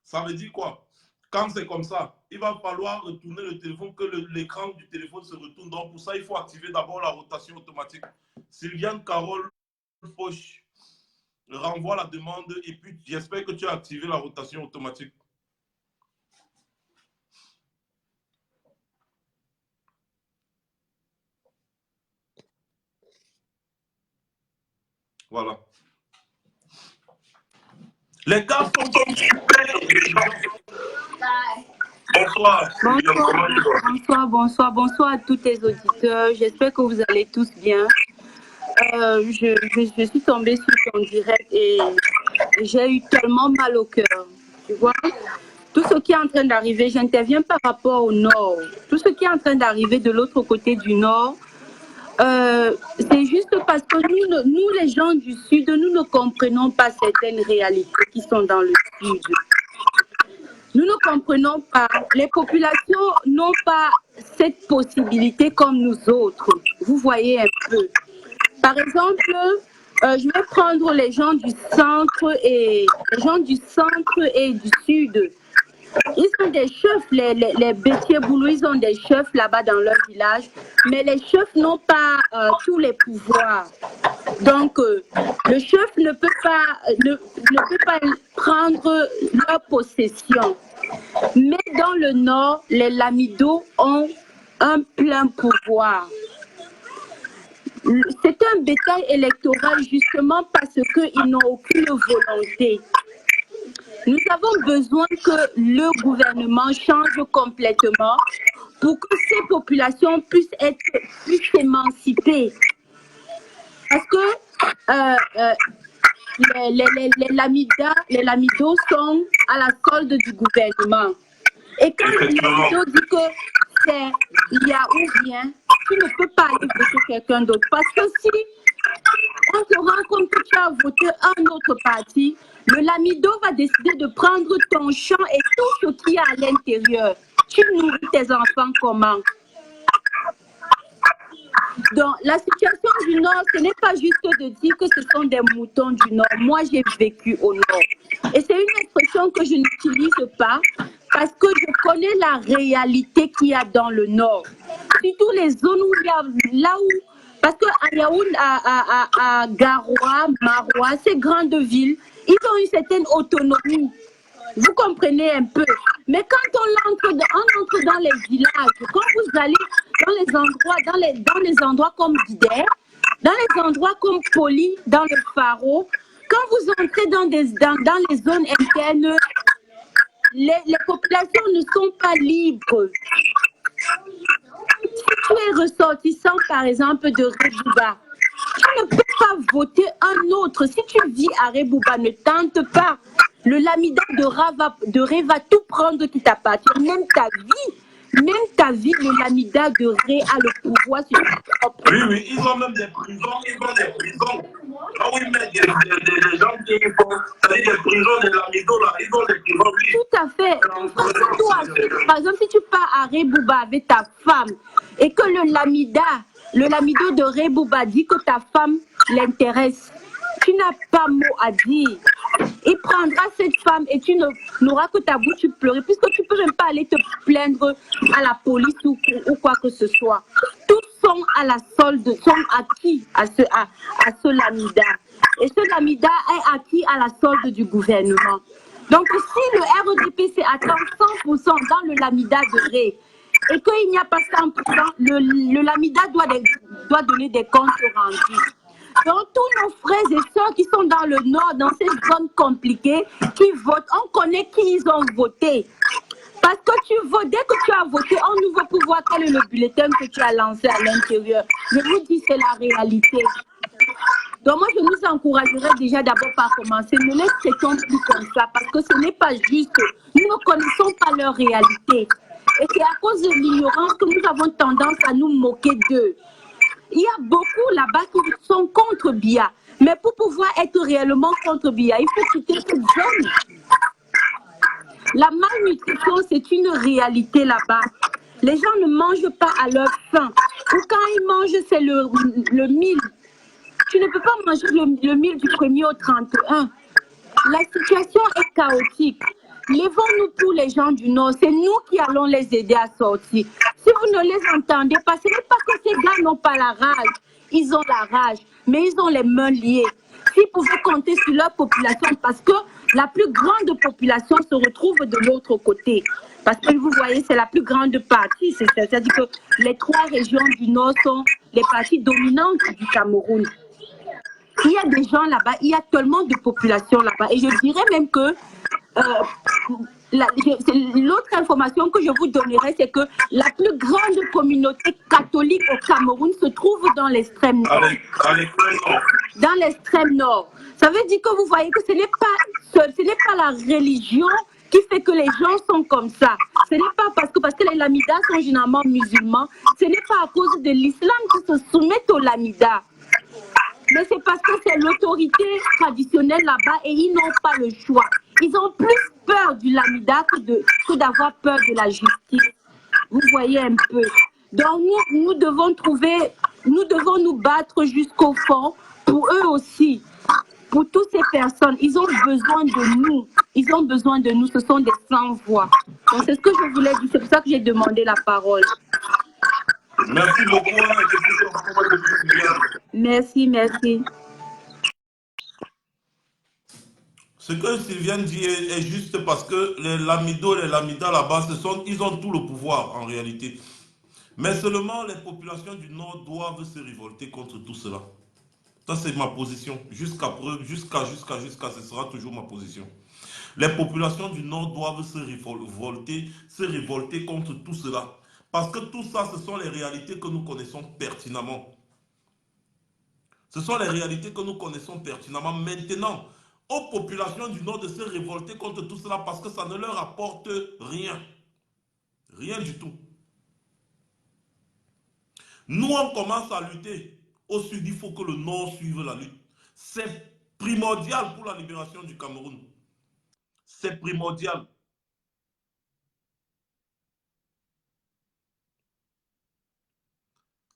Ça veut dire quoi? Quand c'est comme ça, il va falloir retourner le téléphone, que l'écran du téléphone se retourne. Donc, pour ça, il faut activer d'abord la rotation automatique. Sylviane Carole Foch renvoie la demande et puis j'espère que tu as activé la rotation automatique. Voilà. Les gars sont comme super. Bonsoir à tous les auditeurs. J'espère que vous allez tous bien. Je suis tombée sur ton direct et j'ai eu tellement mal au cœur. Tu vois, tout ce qui est en train d'arriver, j'interviens par rapport au Nord. Tout ce qui est en train d'arriver de l'autre côté du Nord, c'est juste parce que nous, les gens du Sud, nous ne comprenons pas certaines réalités qui sont dans le Sud. Nous ne comprenons pas. Les populations n'ont pas cette possibilité comme nous autres. Vous voyez un peu. Par exemple, je vais prendre les gens du centre et du sud. Ils sont des chefs, les Bétier Boulou, ils ont des chefs là-bas dans leur village, mais les chefs n'ont pas tous les pouvoirs. Donc, le chef ne peut pas prendre leur possession. Mais dans le nord, les lamidos ont un plein pouvoir. C'est un bétail électoral justement parce qu'ils n'ont aucune volonté. Nous avons besoin que le gouvernement change complètement pour que ces populations puissent être plus émancipées. Parce que les lamidos sont à la solde du gouvernement. Et quand le lamido dit que c'est il y a ou bien, tu ne peux pas aller voter quelqu'un d'autre. Parce que si on se rend compte que tu as voté un autre parti, le lamido va décider de prendre ton champ et tout ce qui est à l'intérieur. Tu nourris tes enfants comment? Donc, la situation du Nord, ce n'est pas juste de dire que ce sont des moutons du Nord. Moi, j'ai vécu au Nord. Et c'est une expression que je n'utilise pas parce que je connais la réalité qu'il y a dans le Nord. Surtout les zones où il y a, là où, parce qu'à Yaoundé, à Garoua, Maroua, ces grandes villes, ils ont une certaine autonomie. Vous comprenez un peu. Mais quand on entre dans les villages, quand vous allez dans les endroits comme Guider, dans les endroits comme Poli, dans le Faro, quand vous entrez dans les zones internes, les populations ne sont pas libres. Si tu es ressortissant, par exemple, de Rebouba, tu ne peux pas voter un autre. Si tu vis à Rebouba, ne tente pas. Le Lamida de Ré va tout prendre qui t'appartient, même ta vie. Même ta vie, le Lamida de Ré a le pouvoir sur ta propre. Oui, oui, ils ont même des prisons, ils ont des prisons. Ah oui, mais des gens qui font, c'est-à-dire des prisons de Lamido, là, ils ont des prisons. Oui. Tout à fait. Par exemple, si tu pars à Ré Bouba avec ta femme et que le Lamido de Ré Bouba dit que ta femme l'intéresse, tu n'as pas mot à dire. Il prendra cette femme et tu n'auras que ta bouche pleurer, puisque tu ne peux même pas aller te plaindre à la police ou quoi que ce soit. Tous sont à la solde, sont acquis à ce Lamida. Et ce Lamida est acquis à la solde du gouvernement. Donc si le RDPC attend 100% dans le Lamida de Ré et qu'il n'y a pas 100%, le Lamida doit donner des comptes rendus. Donc, tous nos frères et sœurs qui sont dans le nord, dans ces zones compliquées, qui votent, on connaît qui ils ont voté. Parce que tu votes, dès que tu as voté, on nous veut pouvoir quel est le bulletin que tu as lancé à l'intérieur. Je vous dis, c'est la réalité. Donc, moi, je nous encouragerais déjà d'abord par commencer. Ne les traitons plus comme ça, parce que ce n'est pas juste. Nous ne connaissons pas leur réalité. Et c'est à cause de l'ignorance que nous avons tendance à nous moquer d'eux. Il y a beaucoup là-bas qui sont contre Biya. Mais pour pouvoir être réellement contre Biya, il faut quitter cette zone. La malnutrition, c'est une réalité là-bas. Les gens ne mangent pas à leur faim. Ou quand ils mangent, c'est le 1000. Tu ne peux pas manger le 1000 du 1er au 31. La situation est chaotique. Lèvons-nous pour les gens du Nord. C'est nous qui allons les aider à sortir. Si vous ne les entendez pas, ce n'est pas que ces gars n'ont pas la rage. Ils ont la rage, mais ils ont les mains liées. S'ils pouvaient compter sur leur population, parce que la plus grande population se retrouve de l'autre côté. Parce que vous voyez, c'est la plus grande partie. C'est-à-dire que les 3 régions du Nord sont les parties dominantes du Cameroun. Il y a des gens là-bas, il y a tellement de population là-bas. Et je dirais même que l'autre information que je vous donnerai, c'est que la plus grande communauté catholique au Cameroun se trouve dans l'extrême nord. Dans l'extrême nord. Ça veut dire que vous voyez que ce n'est pas la religion qui fait que les gens sont comme ça. Ce n'est pas parce que les Lamidas sont généralement musulmans. Ce n'est pas à cause de l'islam qu'ils se soumettent aux Lamidas. Mais c'est parce que c'est l'autorité traditionnelle là-bas et ils n'ont pas le choix. Ils ont plus peur du Lamida que d'avoir peur de la justice. Vous voyez un peu. Donc nous devons nous battre jusqu'au fond pour eux aussi. Pour toutes ces personnes, ils ont besoin de nous. Ils ont besoin de nous. Ce sont des sans-voix. Donc c'est ce que je voulais dire. C'est pour ça que j'ai demandé la parole. Merci beaucoup. Merci. Ce que Sylviane dit est juste parce que les Lamido, les Lamida là-bas, ils ont tout le pouvoir en réalité. Mais seulement les populations du Nord doivent se révolter contre tout cela. Ça, c'est ma position. Jusqu'à preuve, ce sera toujours ma position. Les populations du Nord doivent se révolter contre tout cela. Parce que tout ça, ce sont les réalités que nous connaissons pertinemment. Ce sont les réalités que nous connaissons pertinemment. Maintenant, aux populations du Nord de se révolter contre tout cela parce que ça ne leur apporte rien. Rien du tout. Nous, on commence à lutter. Au Sud, il faut que le Nord suive la lutte. C'est primordial pour la libération du Cameroun. C'est primordial.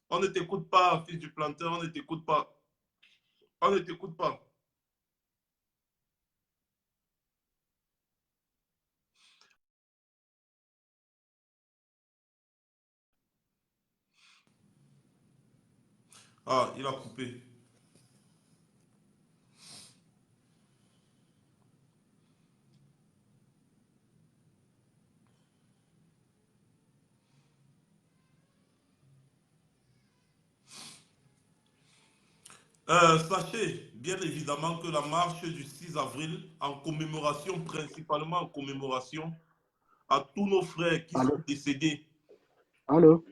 On ne t'écoute pas, fils du planteur, on ne t'écoute pas. On ne t'écoute pas. Ah, il a coupé. Sachez bien évidemment que la marche du 6 avril, en commémoration, principalement en commémoration à tous nos frères qui sont décédés. Allô?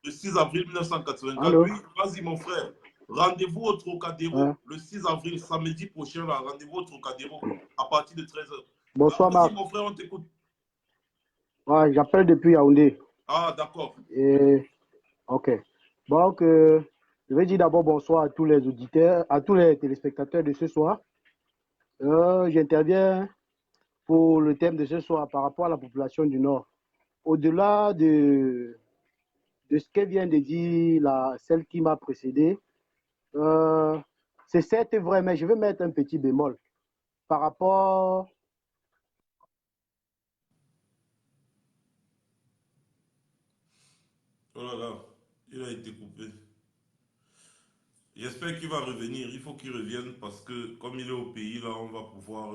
Le 6 avril 1984. Allô? Oui, vas-y mon frère. Rendez-vous au Trocadéro Hein? le 6 avril, samedi prochain. Rendez-vous au Trocadéro à partir de 13h. Bonsoir, Marc. Mon frère, on t'écoute. Ouais, j'appelle depuis Yaoundé. Ah, d'accord. Et... Ok. Donc, je vais dire d'abord bonsoir à tous les auditeurs, à tous les téléspectateurs de ce soir. J'interviens pour le thème de ce soir par rapport à la population du Nord. Au-delà de ce que vient de dire celle qui m'a précédé, c'est certes vrai, mais je vais mettre un petit bémol par rapport... Oh là là, il a été coupé. J'espère qu'il va revenir. Il faut qu'il revienne parce que comme il est au pays, là, on va pouvoir...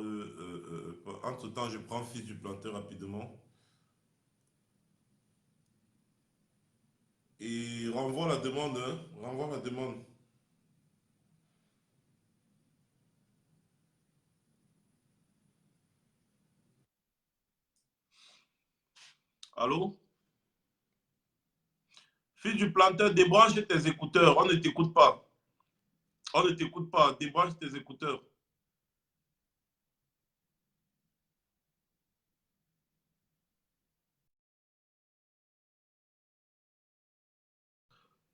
entre-temps, je prends Fils du Planteur rapidement. Et renvoie la demande, hein. Renvoie la demande. Allô? Fils du Planteur, débranche tes écouteurs. On ne t'écoute pas. On ne t'écoute pas. Débranche tes écouteurs.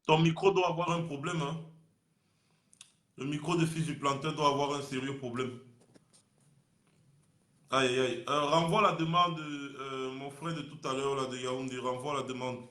Ton micro doit avoir un problème, hein. Le micro de Fils du Planteur doit avoir un sérieux problème. Aïe, aïe. Renvoie la demande, mon frère de tout à l'heure, là, de Yaoundé. Renvoie la demande.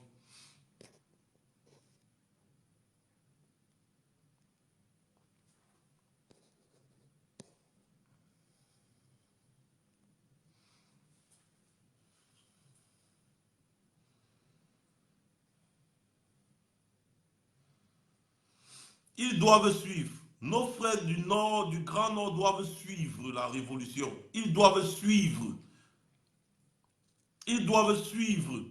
Ils doivent suivre. Nos frères du Nord, du Grand Nord doivent suivre la révolution. Ils doivent suivre. Ils doivent suivre.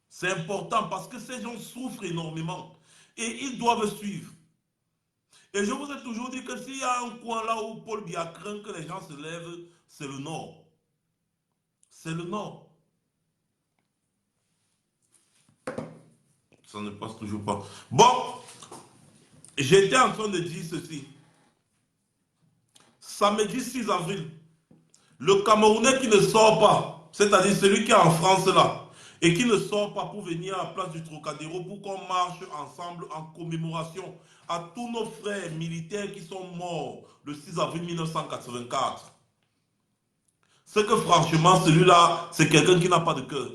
C'est important parce que ces gens souffrent énormément. Et ils doivent suivre. Et je vous ai toujours dit que s'il y a un coin là où Paul Biya craint que les gens se lèvent, c'est le Nord. C'est le Nord. Ça ne passe toujours pas. Bon, j'étais en train de dire ceci. Samedi 6 avril, le Camerounais qui ne sort pas, c'est-à-dire celui qui est en France là, et qui ne sort pas pour venir à la place du Trocadéro pour qu'on marche ensemble en commémoration à tous nos frères militaires qui sont morts le 6 avril 1984. C'est que franchement, celui-là, c'est quelqu'un qui n'a pas de cœur.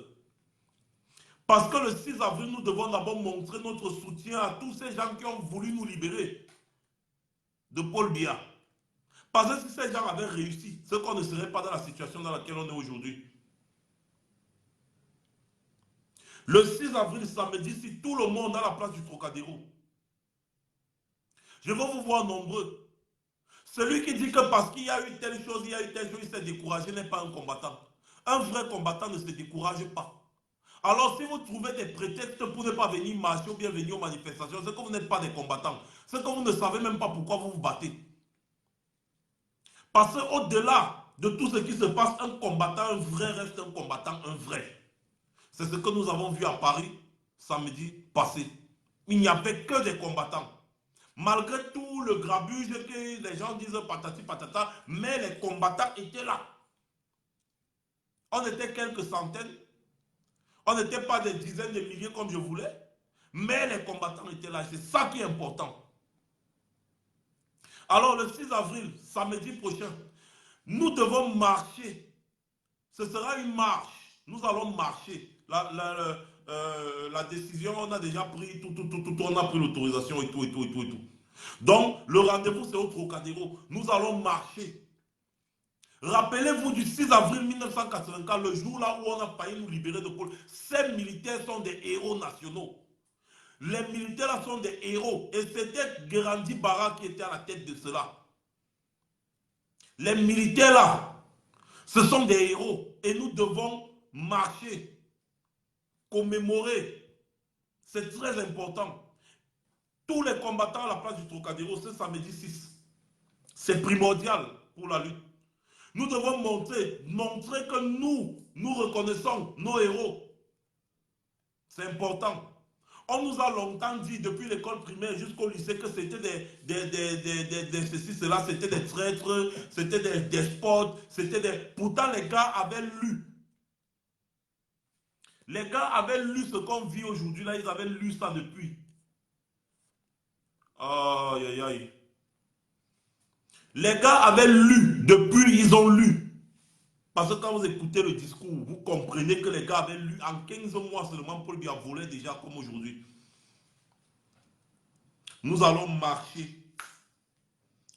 Parce que le 6 avril, nous devons d'abord montrer notre soutien à tous ces gens qui ont voulu nous libérer de Paul Biya. Parce que si ces gens avaient réussi, c'est qu'on ne serait pas dans la situation dans laquelle on est aujourd'hui. Le 6 avril, samedi, si tout le monde à la place du Trocadéro, je vais vous voir nombreux. Celui qui dit que parce qu'il y a eu telle chose, il s'est découragé, n'est pas un combattant. Un vrai combattant ne se décourage pas. Alors si vous trouvez des prétextes pour ne pas venir marcher ou bien venir aux manifestations, c'est que vous n'êtes pas des combattants. C'est que vous ne savez même pas pourquoi vous vous battez. Parce qu'au-delà de tout ce qui se passe, un combattant, un vrai, reste un combattant, un vrai. C'est ce que nous avons vu à Paris samedi passé. Il n'y avait que des combattants. Malgré tout le grabuge que les gens disent patati patata, mais les combattants étaient là. On était quelques centaines. On n'était pas des dizaines de milliers comme je voulais. Mais les combattants étaient là. C'est ça qui est important. Alors le 6 avril, samedi prochain, nous devons marcher. Ce sera une marche. Nous allons marcher. La décision, on a déjà pris tout, on a pris l'autorisation et tout. Donc, le rendez-vous, c'est au Trocadéro. Nous allons marcher. Rappelez-vous du 6 avril 1984, le jour là où on a failli nous libérer de Paul. Ces militaires sont des héros nationaux. Les militaires là sont des héros. Et c'était Guérandi Bara qui était à la tête de cela. Les militaires là, ce sont des héros. Et nous devons marcher, commémorer. C'est très important. Tous les combattants à la place du Trocadéro, c'est samedi 6. C'est primordial pour la lutte. Nous devons montrer que nous reconnaissons nos héros. C'est important. On nous a longtemps dit, depuis l'école primaire jusqu'au lycée, que c'était des ceci, cela, c'était des traîtres, c'était des despotes, c'était des... Pourtant, les gars avaient lu. Les gars avaient lu ce qu'on vit aujourd'hui, là, ils avaient lu ça depuis. Aïe, aïe, aïe. Les gars avaient lu, depuis, ils ont lu. Parce que quand vous écoutez le discours, vous comprenez que les gars avaient lu en 15 mois seulement. Paul Biya volait déjà comme aujourd'hui. Nous allons marcher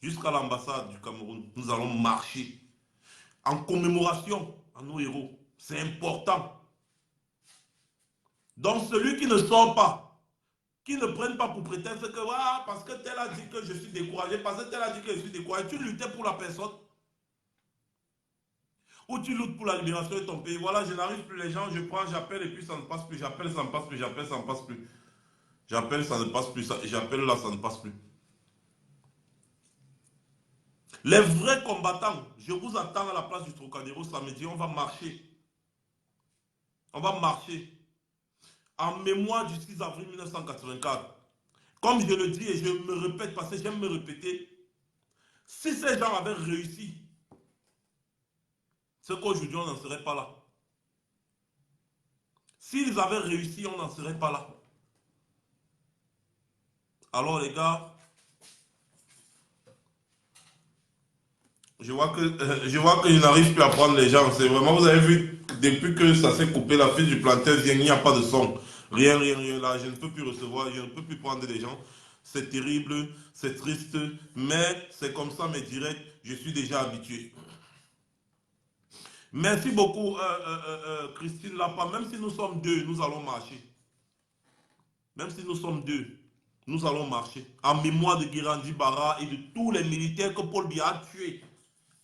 jusqu'à l'ambassade du Cameroun. Nous allons marcher en commémoration à nos héros. C'est important. Donc celui qui ne sort pas, qui ne prenne pas pour prétexte que ah, parce que tel a dit que je suis découragé, parce que tel a dit que je suis découragé, tu luttais pour la personne. Ou tu luttes pour la libération de ton pays. Voilà, je n'arrive plus, les gens, je prends, j'appelle et puis ça ne passe plus. J'appelle, ça ne passe plus. J'appelle, ça ne passe plus. J'appelle, ça ne passe plus. J'appelle, là, ça ne passe plus. Les vrais combattants, je vous attends à la place du Trocadéro samedi. On va marcher. On va marcher. En mémoire du 6 avril 1984. Comme je le dis et je me répète parce que j'aime me répéter. Si ces gens avaient réussi, c'est qu'aujourd'hui, on n'en serait pas là. S'ils avaient réussi, on n'en serait pas là. Alors les gars, je vois que je n'arrive plus à prendre les gens. C'est vraiment, vous avez vu, depuis que ça s'est coupé, la file du plantain vient, il n'y a pas de son. Rien, rien, rien là. Je ne peux plus recevoir, je ne peux plus prendre des gens. C'est terrible, c'est triste, mais c'est comme ça mes directs, je suis déjà habitué. Merci beaucoup, Christine Lapa. Même si nous sommes deux, nous allons marcher. Même si nous sommes deux, nous allons marcher. En mémoire de Guirandi Bara et de tous les militaires que Paul Biya a tués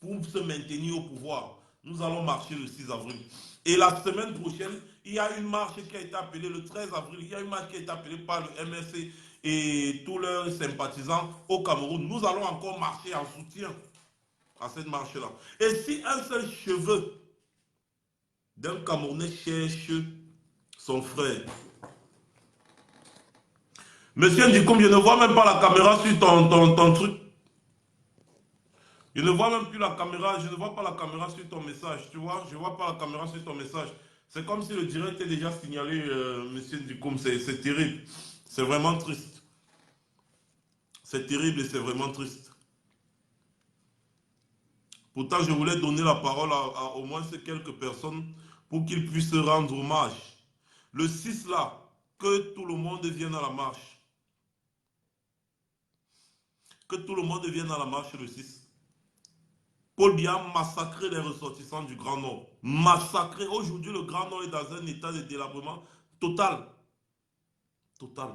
pour se maintenir au pouvoir. Nous allons marcher le 6 avril. Et la semaine prochaine, il y a une marche qui a été appelée le 13 avril. Il y a une marche qui a été appelée par le MSC et tous leurs sympathisants au Cameroun. Nous allons encore marcher en soutien à cette marche-là. Et si un seul cheveu d'un Camerounais cherche son frère, Monsieur Ndikoum, je ne vois même pas la caméra sur ton truc. Je ne vois même plus la caméra, je ne vois pas la caméra sur ton message, tu vois, je ne vois pas la caméra sur ton message. C'est comme si le direct est déjà signalé, Monsieur Ndikoum, c'est terrible. C'est vraiment triste. C'est terrible et c'est vraiment triste. Pourtant, je voulais donner la parole à au moins ces quelques personnes pour qu'ils puissent rendre hommage. Le 6 là, que tout le monde vienne à la marche. Que tout le monde vienne à la marche le 6. Paul Biya a massacré les ressortissants du Grand Nord. Massacré. Aujourd'hui, le Grand Nord est dans un état de délabrement total. Total.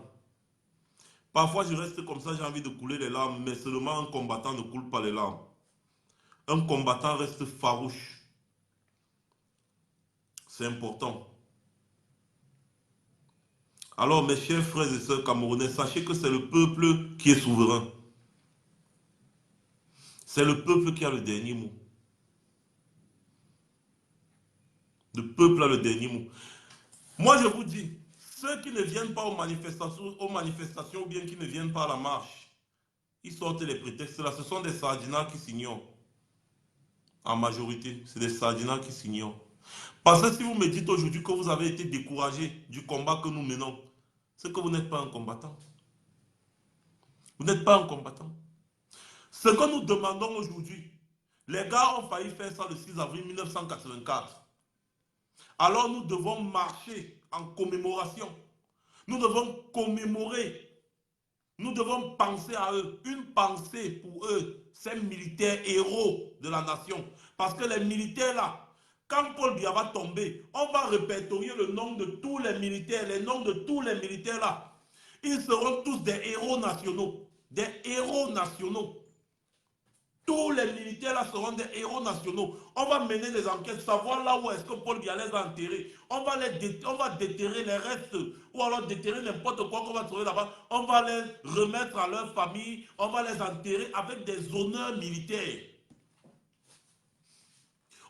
Parfois, je reste comme ça, j'ai envie de couler les larmes, mais seulement un combattant ne coule pas les larmes. Un combattant reste farouche. C'est important. Alors, mes chers frères et sœurs camerounais, sachez que c'est le peuple qui est souverain. C'est le peuple qui a le dernier mot. Le peuple a le dernier mot. Moi, je vous dis, ceux qui ne viennent pas aux manifestations ou bien qui ne viennent pas à la marche, ils sortent les prétextes là. Ce sont des sardinats qui s'ignorent. En majorité, c'est des sardinats qui s'ignorent. Parce que si vous me dites aujourd'hui que vous avez été découragé du combat que nous menons, c'est que vous n'êtes pas un combattant. Vous n'êtes pas un combattant. Ce que nous demandons aujourd'hui, les gars ont failli faire ça le 6 avril 1984. Alors nous devons marcher en commémoration. Nous devons commémorer. Nous devons penser à eux. Une pensée pour eux, ces militaires héros de la nation. Parce que les militaires là, quand Paul Biya va tomber, on va répertorier le nom de tous les militaires, les noms de tous les militaires là. Ils seront tous des héros nationaux. Des héros nationaux. Tous les militaires là seront des héros nationaux. On va mener des enquêtes, savoir là où est-ce que Paul Biya les a enterrés. On va déterrer les restes ou alors déterrer n'importe quoi qu'on va trouver là-bas. On va les remettre à leur famille. On va les enterrer avec des honneurs militaires.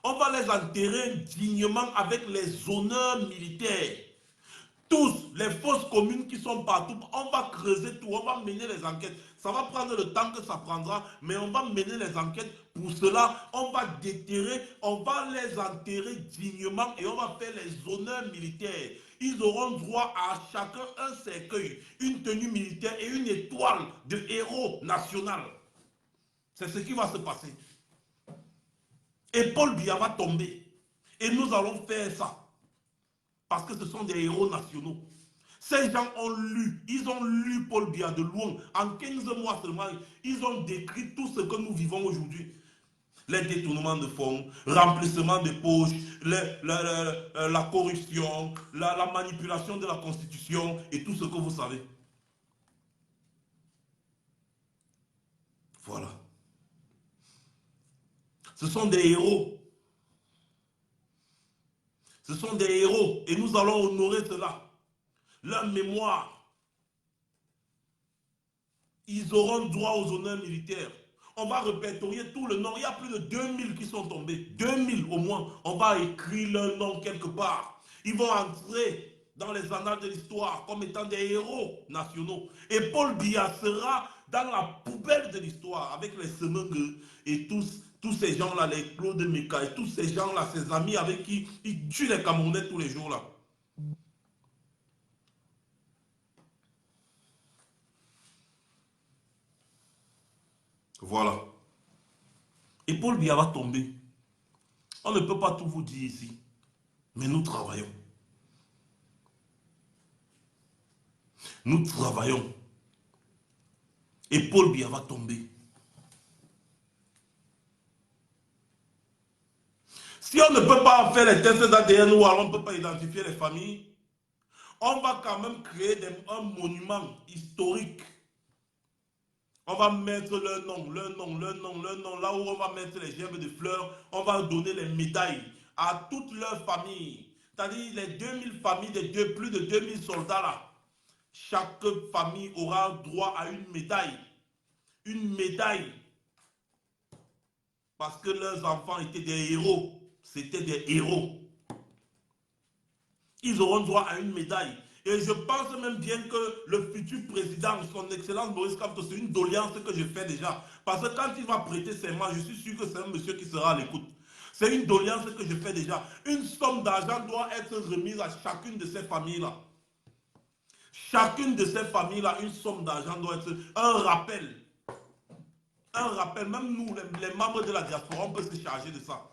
On va les enterrer dignement avec les honneurs militaires. Tous, les fausses communes qui sont partout, on va creuser tout, on va mener les enquêtes. Ça va prendre le temps que ça prendra, mais on va mener les enquêtes. Pour cela, on va déterrer, on va les enterrer dignement et on va faire les honneurs militaires. Ils auront droit à chacun un cercueil, une tenue militaire et une étoile de héros national. C'est ce qui va se passer. Et Paul Biya va tomber. Et nous allons faire ça. Parce que ce sont des héros nationaux. Ces gens ont lu, ils ont lu Paul Biya de loin. En 15 mois seulement, ils ont décrit tout ce que nous vivons aujourd'hui. Les détournements de fonds, remplissement de poches, la corruption, la manipulation de la Constitution et tout ce que vous savez. Voilà. Ce sont des héros. Ce sont des héros et nous allons honorer cela. Leur mémoire. Ils auront droit aux honneurs militaires. On va répertorier tout le nom. Il y a plus de 2000 qui sont tombés. 2000 au moins. On va écrire leur nom quelque part. Ils vont entrer dans les annales de l'histoire comme étant des héros nationaux. Et Paul Biya sera dans la poubelle de l'histoire avec les Semengue et tous ces gens-là, les Claude Meka et tous ces gens-là, ces amis avec qui ils tuent les Camerounais tous les jours là. Voilà. Et Paul Biya va tomber. On ne peut pas tout vous dire ici. Mais nous travaillons. Nous travaillons. Et Paul Biya va tomber. Si on ne peut pas faire les tests d'ADN ou alors on ne peut pas identifier les familles, on va quand même créer un monument historique. On va mettre leur nom, là où on va mettre les gerbes de fleurs, on va donner les médailles à toutes leurs familles. C'est-à-dire les 2000 familles, plus de 2000 soldats là. Chaque famille aura droit à une médaille. Une médaille. Parce que leurs enfants étaient des héros. C'était des héros. Ils auront droit à une médaille. Et je pense même bien que le futur président, son excellence Maurice Kamto, c'est une doléance que je fais déjà. Parce que quand il va prêter serment, je suis sûr que c'est un monsieur qui sera à l'écoute. C'est une doléance que je fais déjà. Une somme d'argent doit être remise à chacune de ces familles-là. Chacune de ces familles-là, une somme d'argent doit être un rappel. Un rappel, même nous, les membres de la diaspora, on peut se charger de ça.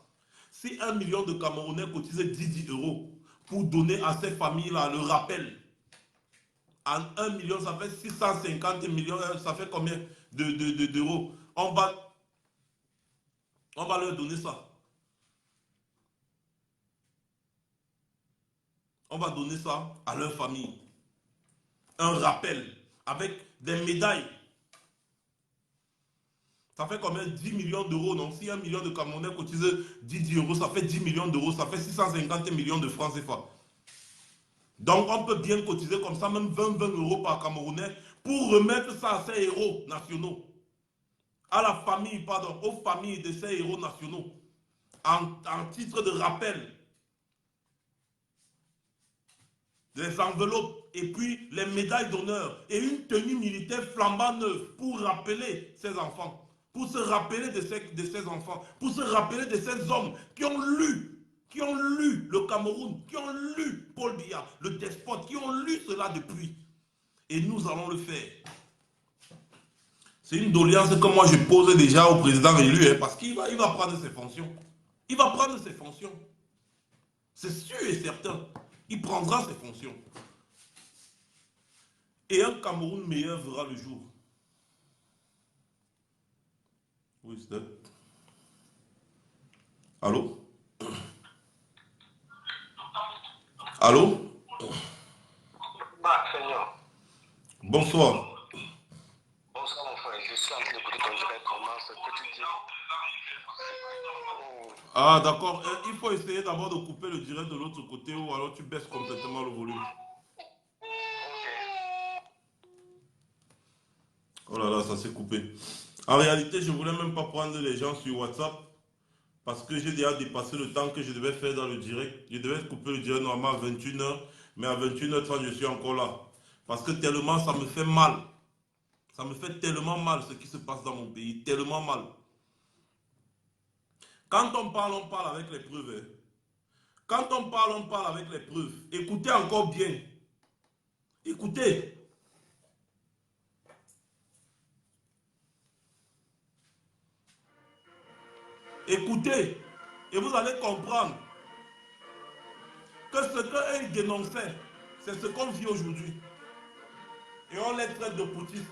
Si 1 million de Camerounais cotisent 10 € pour donner à ces familles-là le rappel, en 1 million, ça fait 650 millions, ça fait combien d'euros? On va leur donner ça. On va donner ça à leur famille. Un rappel avec des médailles. Ça fait combien? 10 millions d'euros, non? Si 1 million de Camerounais cotise 10 €, ça fait 10 millions d'euros, ça fait 650 millions de francs CFA. Donc on peut bien cotiser comme ça, même 20 € par Camerounais, pour remettre ça à ces héros nationaux. À la famille, pardon, aux familles de ces héros nationaux. En titre de rappel. Les enveloppes et puis les médailles d'honneur et une tenue militaire flambant neuve pour rappeler ces enfants. Pour se rappeler de ces enfants, pour se rappeler de ces hommes qui ont lu le Cameroun, qui ont lu Paul Biya, le despote, qui ont lu cela depuis. Et nous allons le faire. C'est une doléance que moi je pose déjà au président élu, parce qu'il va prendre ses fonctions. Il va prendre ses fonctions. C'est sûr et certain. Il prendra ses fonctions. Et un Cameroun meilleur verra le jour. Who is that? Allô? Allô? Bonsoir. Bonsoir mon frère, je suis en train d'écouter ton direct. Comment ce que tu dis? Ah d'accord, il faut essayer d'abord de couper le direct de l'autre côté ou alors tu baisses complètement le volume. Oh là là, ça s'est coupé. En réalité, je ne voulais même pas prendre les gens sur WhatsApp parce que j'ai déjà dépassé le temps que je devais faire dans le direct. Je devais couper le direct normalement à 21 h. Mais à 21h30, je suis encore là. Parce que tellement ça me fait mal. Ça me fait tellement mal ce qui se passe dans mon pays. Tellement mal. Quand on parle avec les preuves. Hein. Quand on parle avec les preuves. Écoutez encore bien. Écoutez. Écoutez. Et vous allez comprendre que ce qu'eux dénonçaient, c'est ce qu'on vit aujourd'hui. Et on les traite de putschistes.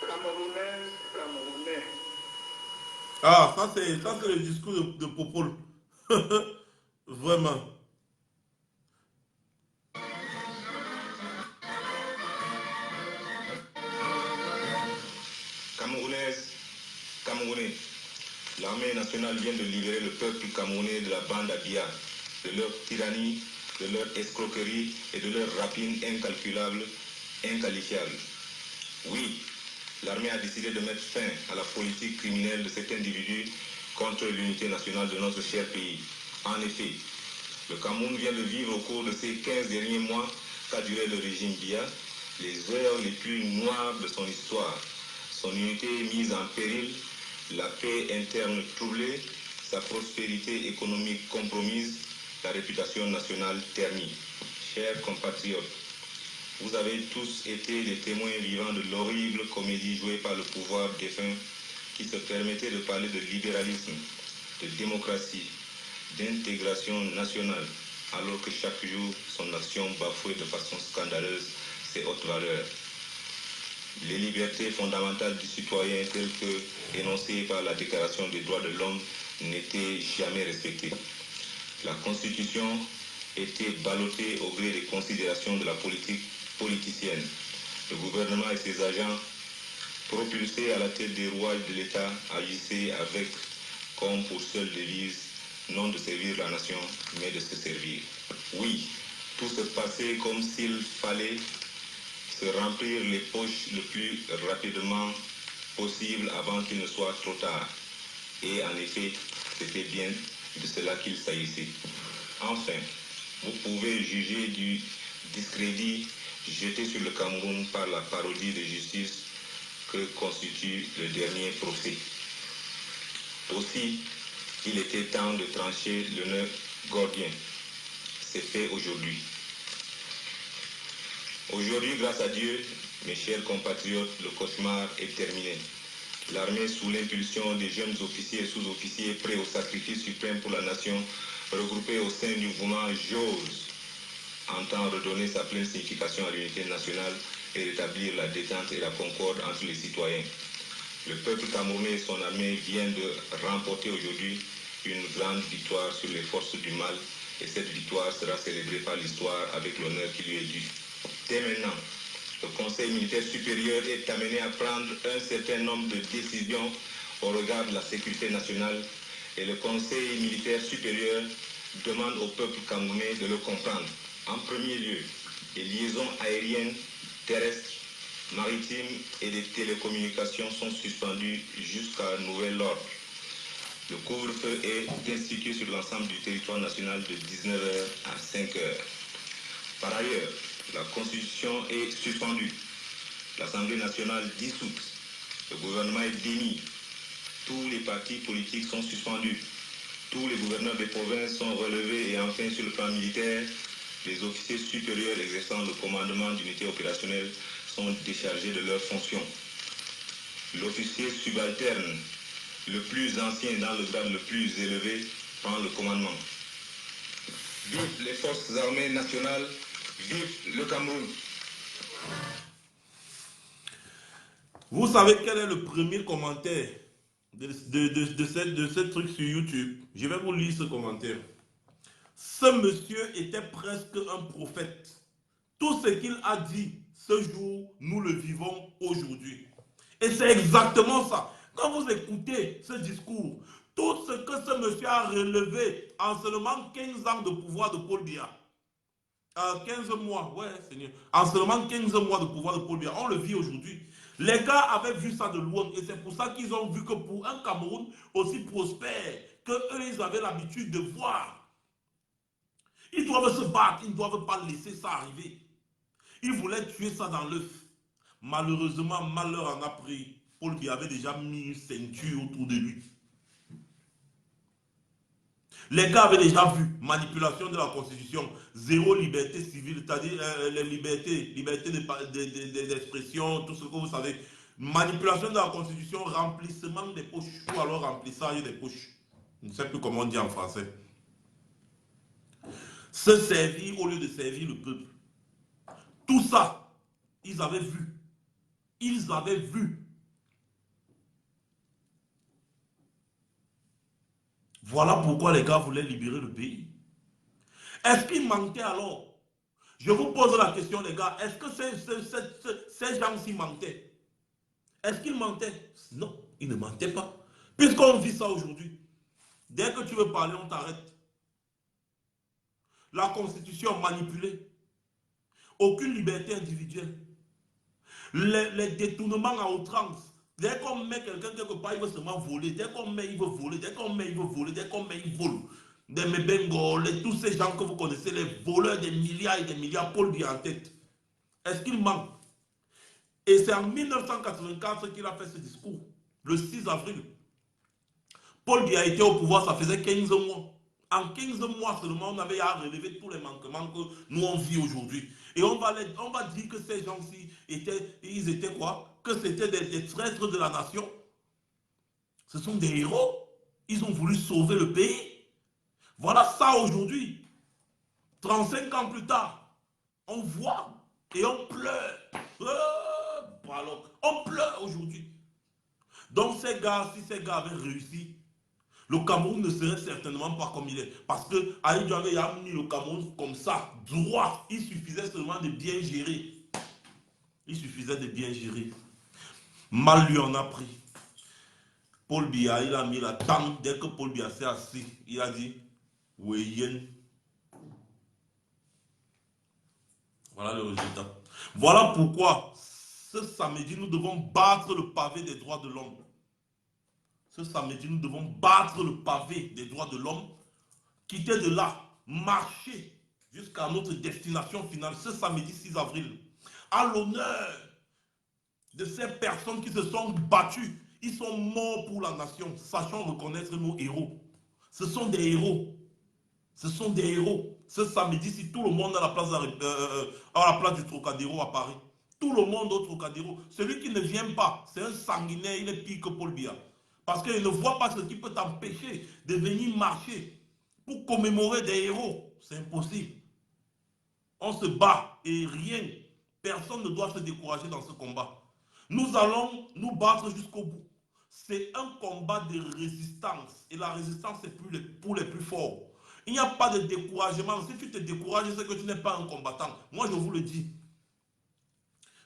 Camerounais. Ah, ça c'est le discours de Popol. Vraiment. Camerounaises, Camerounais, l'armée nationale vient de libérer le peuple camerounais de la bande à Biya, de leur tyrannie, de leur escroquerie et de leur rapine incalculable, inqualifiable. Oui, l'armée a décidé de mettre fin à la politique criminelle de cet individu contre l'unité nationale de notre cher pays. En effet, le Cameroun vient de vivre au cours de ces 15 derniers mois qu'a duré le régime Biya, les heures les plus noires de son histoire. Son unité mise en péril, la paix interne troublée, sa prospérité économique compromise, la réputation nationale ternie. Chers compatriotes, vous avez tous été les témoins vivants de l'horrible comédie jouée par le pouvoir défunt qui se permettait de parler de libéralisme, de démocratie, d'intégration nationale, alors que chaque jour, son action bafouait de façon scandaleuse ses hautes valeurs. Les libertés fondamentales du citoyen telles que énoncées par la Déclaration des droits de l'homme n'étaient jamais respectées. La Constitution était ballottée au gré des considérations de la politique politicienne. Le gouvernement et ses agents, propulsés à la tête des rouages de l'État, agissaient avec, comme pour seule devise, non de servir la nation, mais de se servir. Oui, tout se passait comme s'il fallait se remplir les poches le plus rapidement possible avant qu'il ne soit trop tard. Et en effet, c'était bien de cela qu'il s'agissait. Enfin, vous pouvez juger du discrédit jeté sur le Cameroun par la parodie de justice que constitue le dernier procès. Aussi, il était temps de trancher le nœud gordien. C'est fait aujourd'hui. Aujourd'hui, grâce à Dieu, mes chers compatriotes, le cauchemar est terminé. L'armée, sous l'impulsion des jeunes officiers et sous-officiers prêts au sacrifice suprême pour la nation, regroupés au sein du mouvement JOSE, entend redonner sa pleine signification à l'unité nationale et rétablir la détente et la concorde entre les citoyens. Le peuple camerounais et son armée viennent de remporter aujourd'hui une grande victoire sur les forces du mal, et cette victoire sera célébrée par l'histoire avec l'honneur qui lui est dû. Dès maintenant, le Conseil militaire supérieur est amené à prendre un certain nombre de décisions au regard de la sécurité nationale, et le Conseil militaire supérieur demande au peuple camerounais de le comprendre. En premier lieu, les liaisons aériennes, terrestres, maritimes et les télécommunications sont suspendues jusqu'à nouvel ordre. Le couvre-feu est institué sur l'ensemble du territoire national de 19h à 5h. Par ailleurs, la Constitution est suspendue. L'Assemblée nationale dissoute. Le gouvernement est démis. Tous les partis politiques sont suspendus. Tous les gouverneurs des provinces sont relevés et enfin sur le plan militaire, les officiers supérieurs exerçant le commandement d'unités opérationnelles sont déchargés de leurs fonctions. L'officier subalterne, le plus ancien dans le grade le plus élevé, prend le commandement. Vive les forces armées nationales, vive le Cameroun. Vous savez quel est le premier commentaire de ce truc sur YouTube? Je vais vous lire ce commentaire. Ce monsieur était presque un prophète. Tout ce qu'il a dit ce jour, nous le vivons aujourd'hui. Et c'est exactement ça. Quand vous écoutez ce discours, tout ce que ce monsieur a relevé en seulement 15 ans de pouvoir de Paul Biya, 15 mois, ouais Seigneur, en seulement 15 mois de pouvoir de Paul Biya, on le vit aujourd'hui. Les gars avaient vu ça de loin et c'est pour ça qu'ils ont vu que pour un Cameroun aussi prospère, qu'eux ils avaient l'habitude de voir, ils doivent se battre, ils ne doivent pas laisser ça arriver. Ils voulaient tuer ça dans l'œuf. Malheureusement, malheur en a pris. Paul Biya avait déjà mis une ceinture autour de lui. Les gars avaient déjà vu manipulation de la Constitution, zéro liberté civile, c'est-à-dire les libertés d'expression, tout ce que vous savez. Manipulation de la Constitution, remplissement des poches, ou alors remplissage des poches. Je ne sais plus comment on dit en français. Se servir au lieu de servir le peuple. Tout ça, ils avaient vu. Ils avaient vu. Voilà pourquoi les gars voulaient libérer le pays. Est-ce qu'il manquait alors? Je vous pose la question, les gars. Est-ce que ces gens-ci mentaient? Est-ce qu'ils mentaient? Non, ils ne mentaient pas. Puisqu'on vit ça aujourd'hui. Dès que tu veux parler, on t'arrête. La Constitution manipulée. Aucune liberté individuelle. Les détournements à outrance. Dès qu'on met quelqu'un quelque part, il veut seulement voler. Dès qu'on met, il veut voler. Dès qu'on met, il veut voler. Dès qu'on met, il vole. Des Mbengo, tous ces gens que vous connaissez, les voleurs des milliards et des milliards, Paul Biya en tête. Est-ce qu'il manque? Et c'est en 1984 qu'il a fait ce discours. Le 6 avril. Paul Biya était au pouvoir, ça faisait 15 mois. En 15 mois seulement, on avait à relever tous les manquements que nous on vit aujourd'hui. Et on va dire que ces gens-ci étaient quoi? Que c'était des traîtres de la nation. Ce sont des héros. Ils ont voulu sauver le pays. Voilà ça aujourd'hui. 35 ans plus tard, on voit et on pleure. On pleure aujourd'hui. Donc ces gars, si ces gars avaient réussi, le Cameroun ne serait certainement pas comme il est. Parce que Aïe Douambé a mis le Cameroun comme ça, droit. Il suffisait seulement de bien gérer. Il suffisait de bien gérer. Mal lui en a pris. Paul Biya, il a mis la table. Dès que Paul Biya s'est assis, il a dit Weyen. Voilà le résultat. Voilà pourquoi ce samedi, nous devons battre le pavé des droits de l'homme. Ce samedi, nous devons battre le pavé des droits de l'homme, quitter de là, marcher jusqu'à notre destination finale, ce samedi 6 avril, à l'honneur de ces personnes qui se sont battues. Ils sont morts pour la nation, sachant reconnaître nos héros. Ce sont des héros. Ce sont des héros. Ce samedi, si tout le monde à la place du Trocadéro à Paris, tout le monde au Trocadéro, celui qui ne vient pas, c'est un sanguinaire, il est pire que Paul Biya. Parce qu'il ne voit pas ce qui peut t'empêcher de venir marcher pour commémorer des héros. C'est impossible. On se bat et rien, personne ne doit se décourager dans ce combat. Nous allons nous battre jusqu'au bout. C'est un combat de résistance. Et la résistance, c'est pour les plus forts. Il n'y a pas de découragement. Si tu te décourages, c'est que tu n'es pas un combattant. Moi, je vous le dis.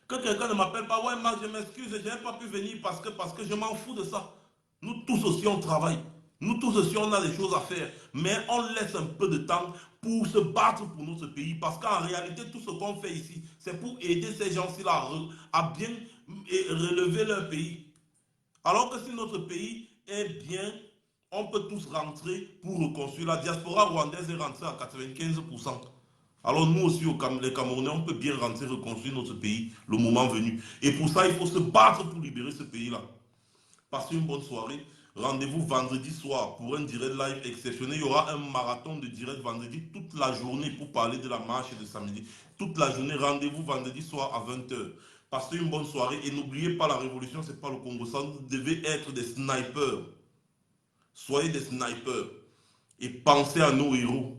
Que quelqu'un ne m'appelle pas, ouais, Marc, je m'excuse, je n'ai pas pu venir parce que je m'en fous de ça. Nous tous aussi, on travaille. Nous tous aussi, on a des choses à faire. Mais on laisse un peu de temps pour se battre pour notre pays. Parce qu'en réalité, tout ce qu'on fait ici, c'est pour aider ces gens-ci à bien relever leur pays. Alors que si notre pays est bien, on peut tous rentrer pour reconstruire. La diaspora rwandaise est rentrée à 95%. Alors nous aussi, les Camerounais, on peut bien rentrer, reconstruire notre pays le moment venu. Et pour ça, il faut se battre pour libérer ce pays-là. Passez une bonne soirée. Rendez-vous vendredi soir pour un direct live exceptionnel. Il y aura un marathon de direct vendredi toute la journée pour parler de la marche de samedi. Toute la journée, rendez-vous vendredi soir à 20 h. Passez une bonne soirée et n'oubliez pas, la révolution, ce n'est pas le Congo. Ça, vous devez être des snipers. Soyez des snipers et pensez à nos héros.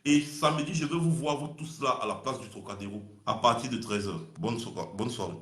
Et samedi, je vais vous voir, vous tous là, à la place du Trocadéro, à partir de 13 h. Bonne soirée.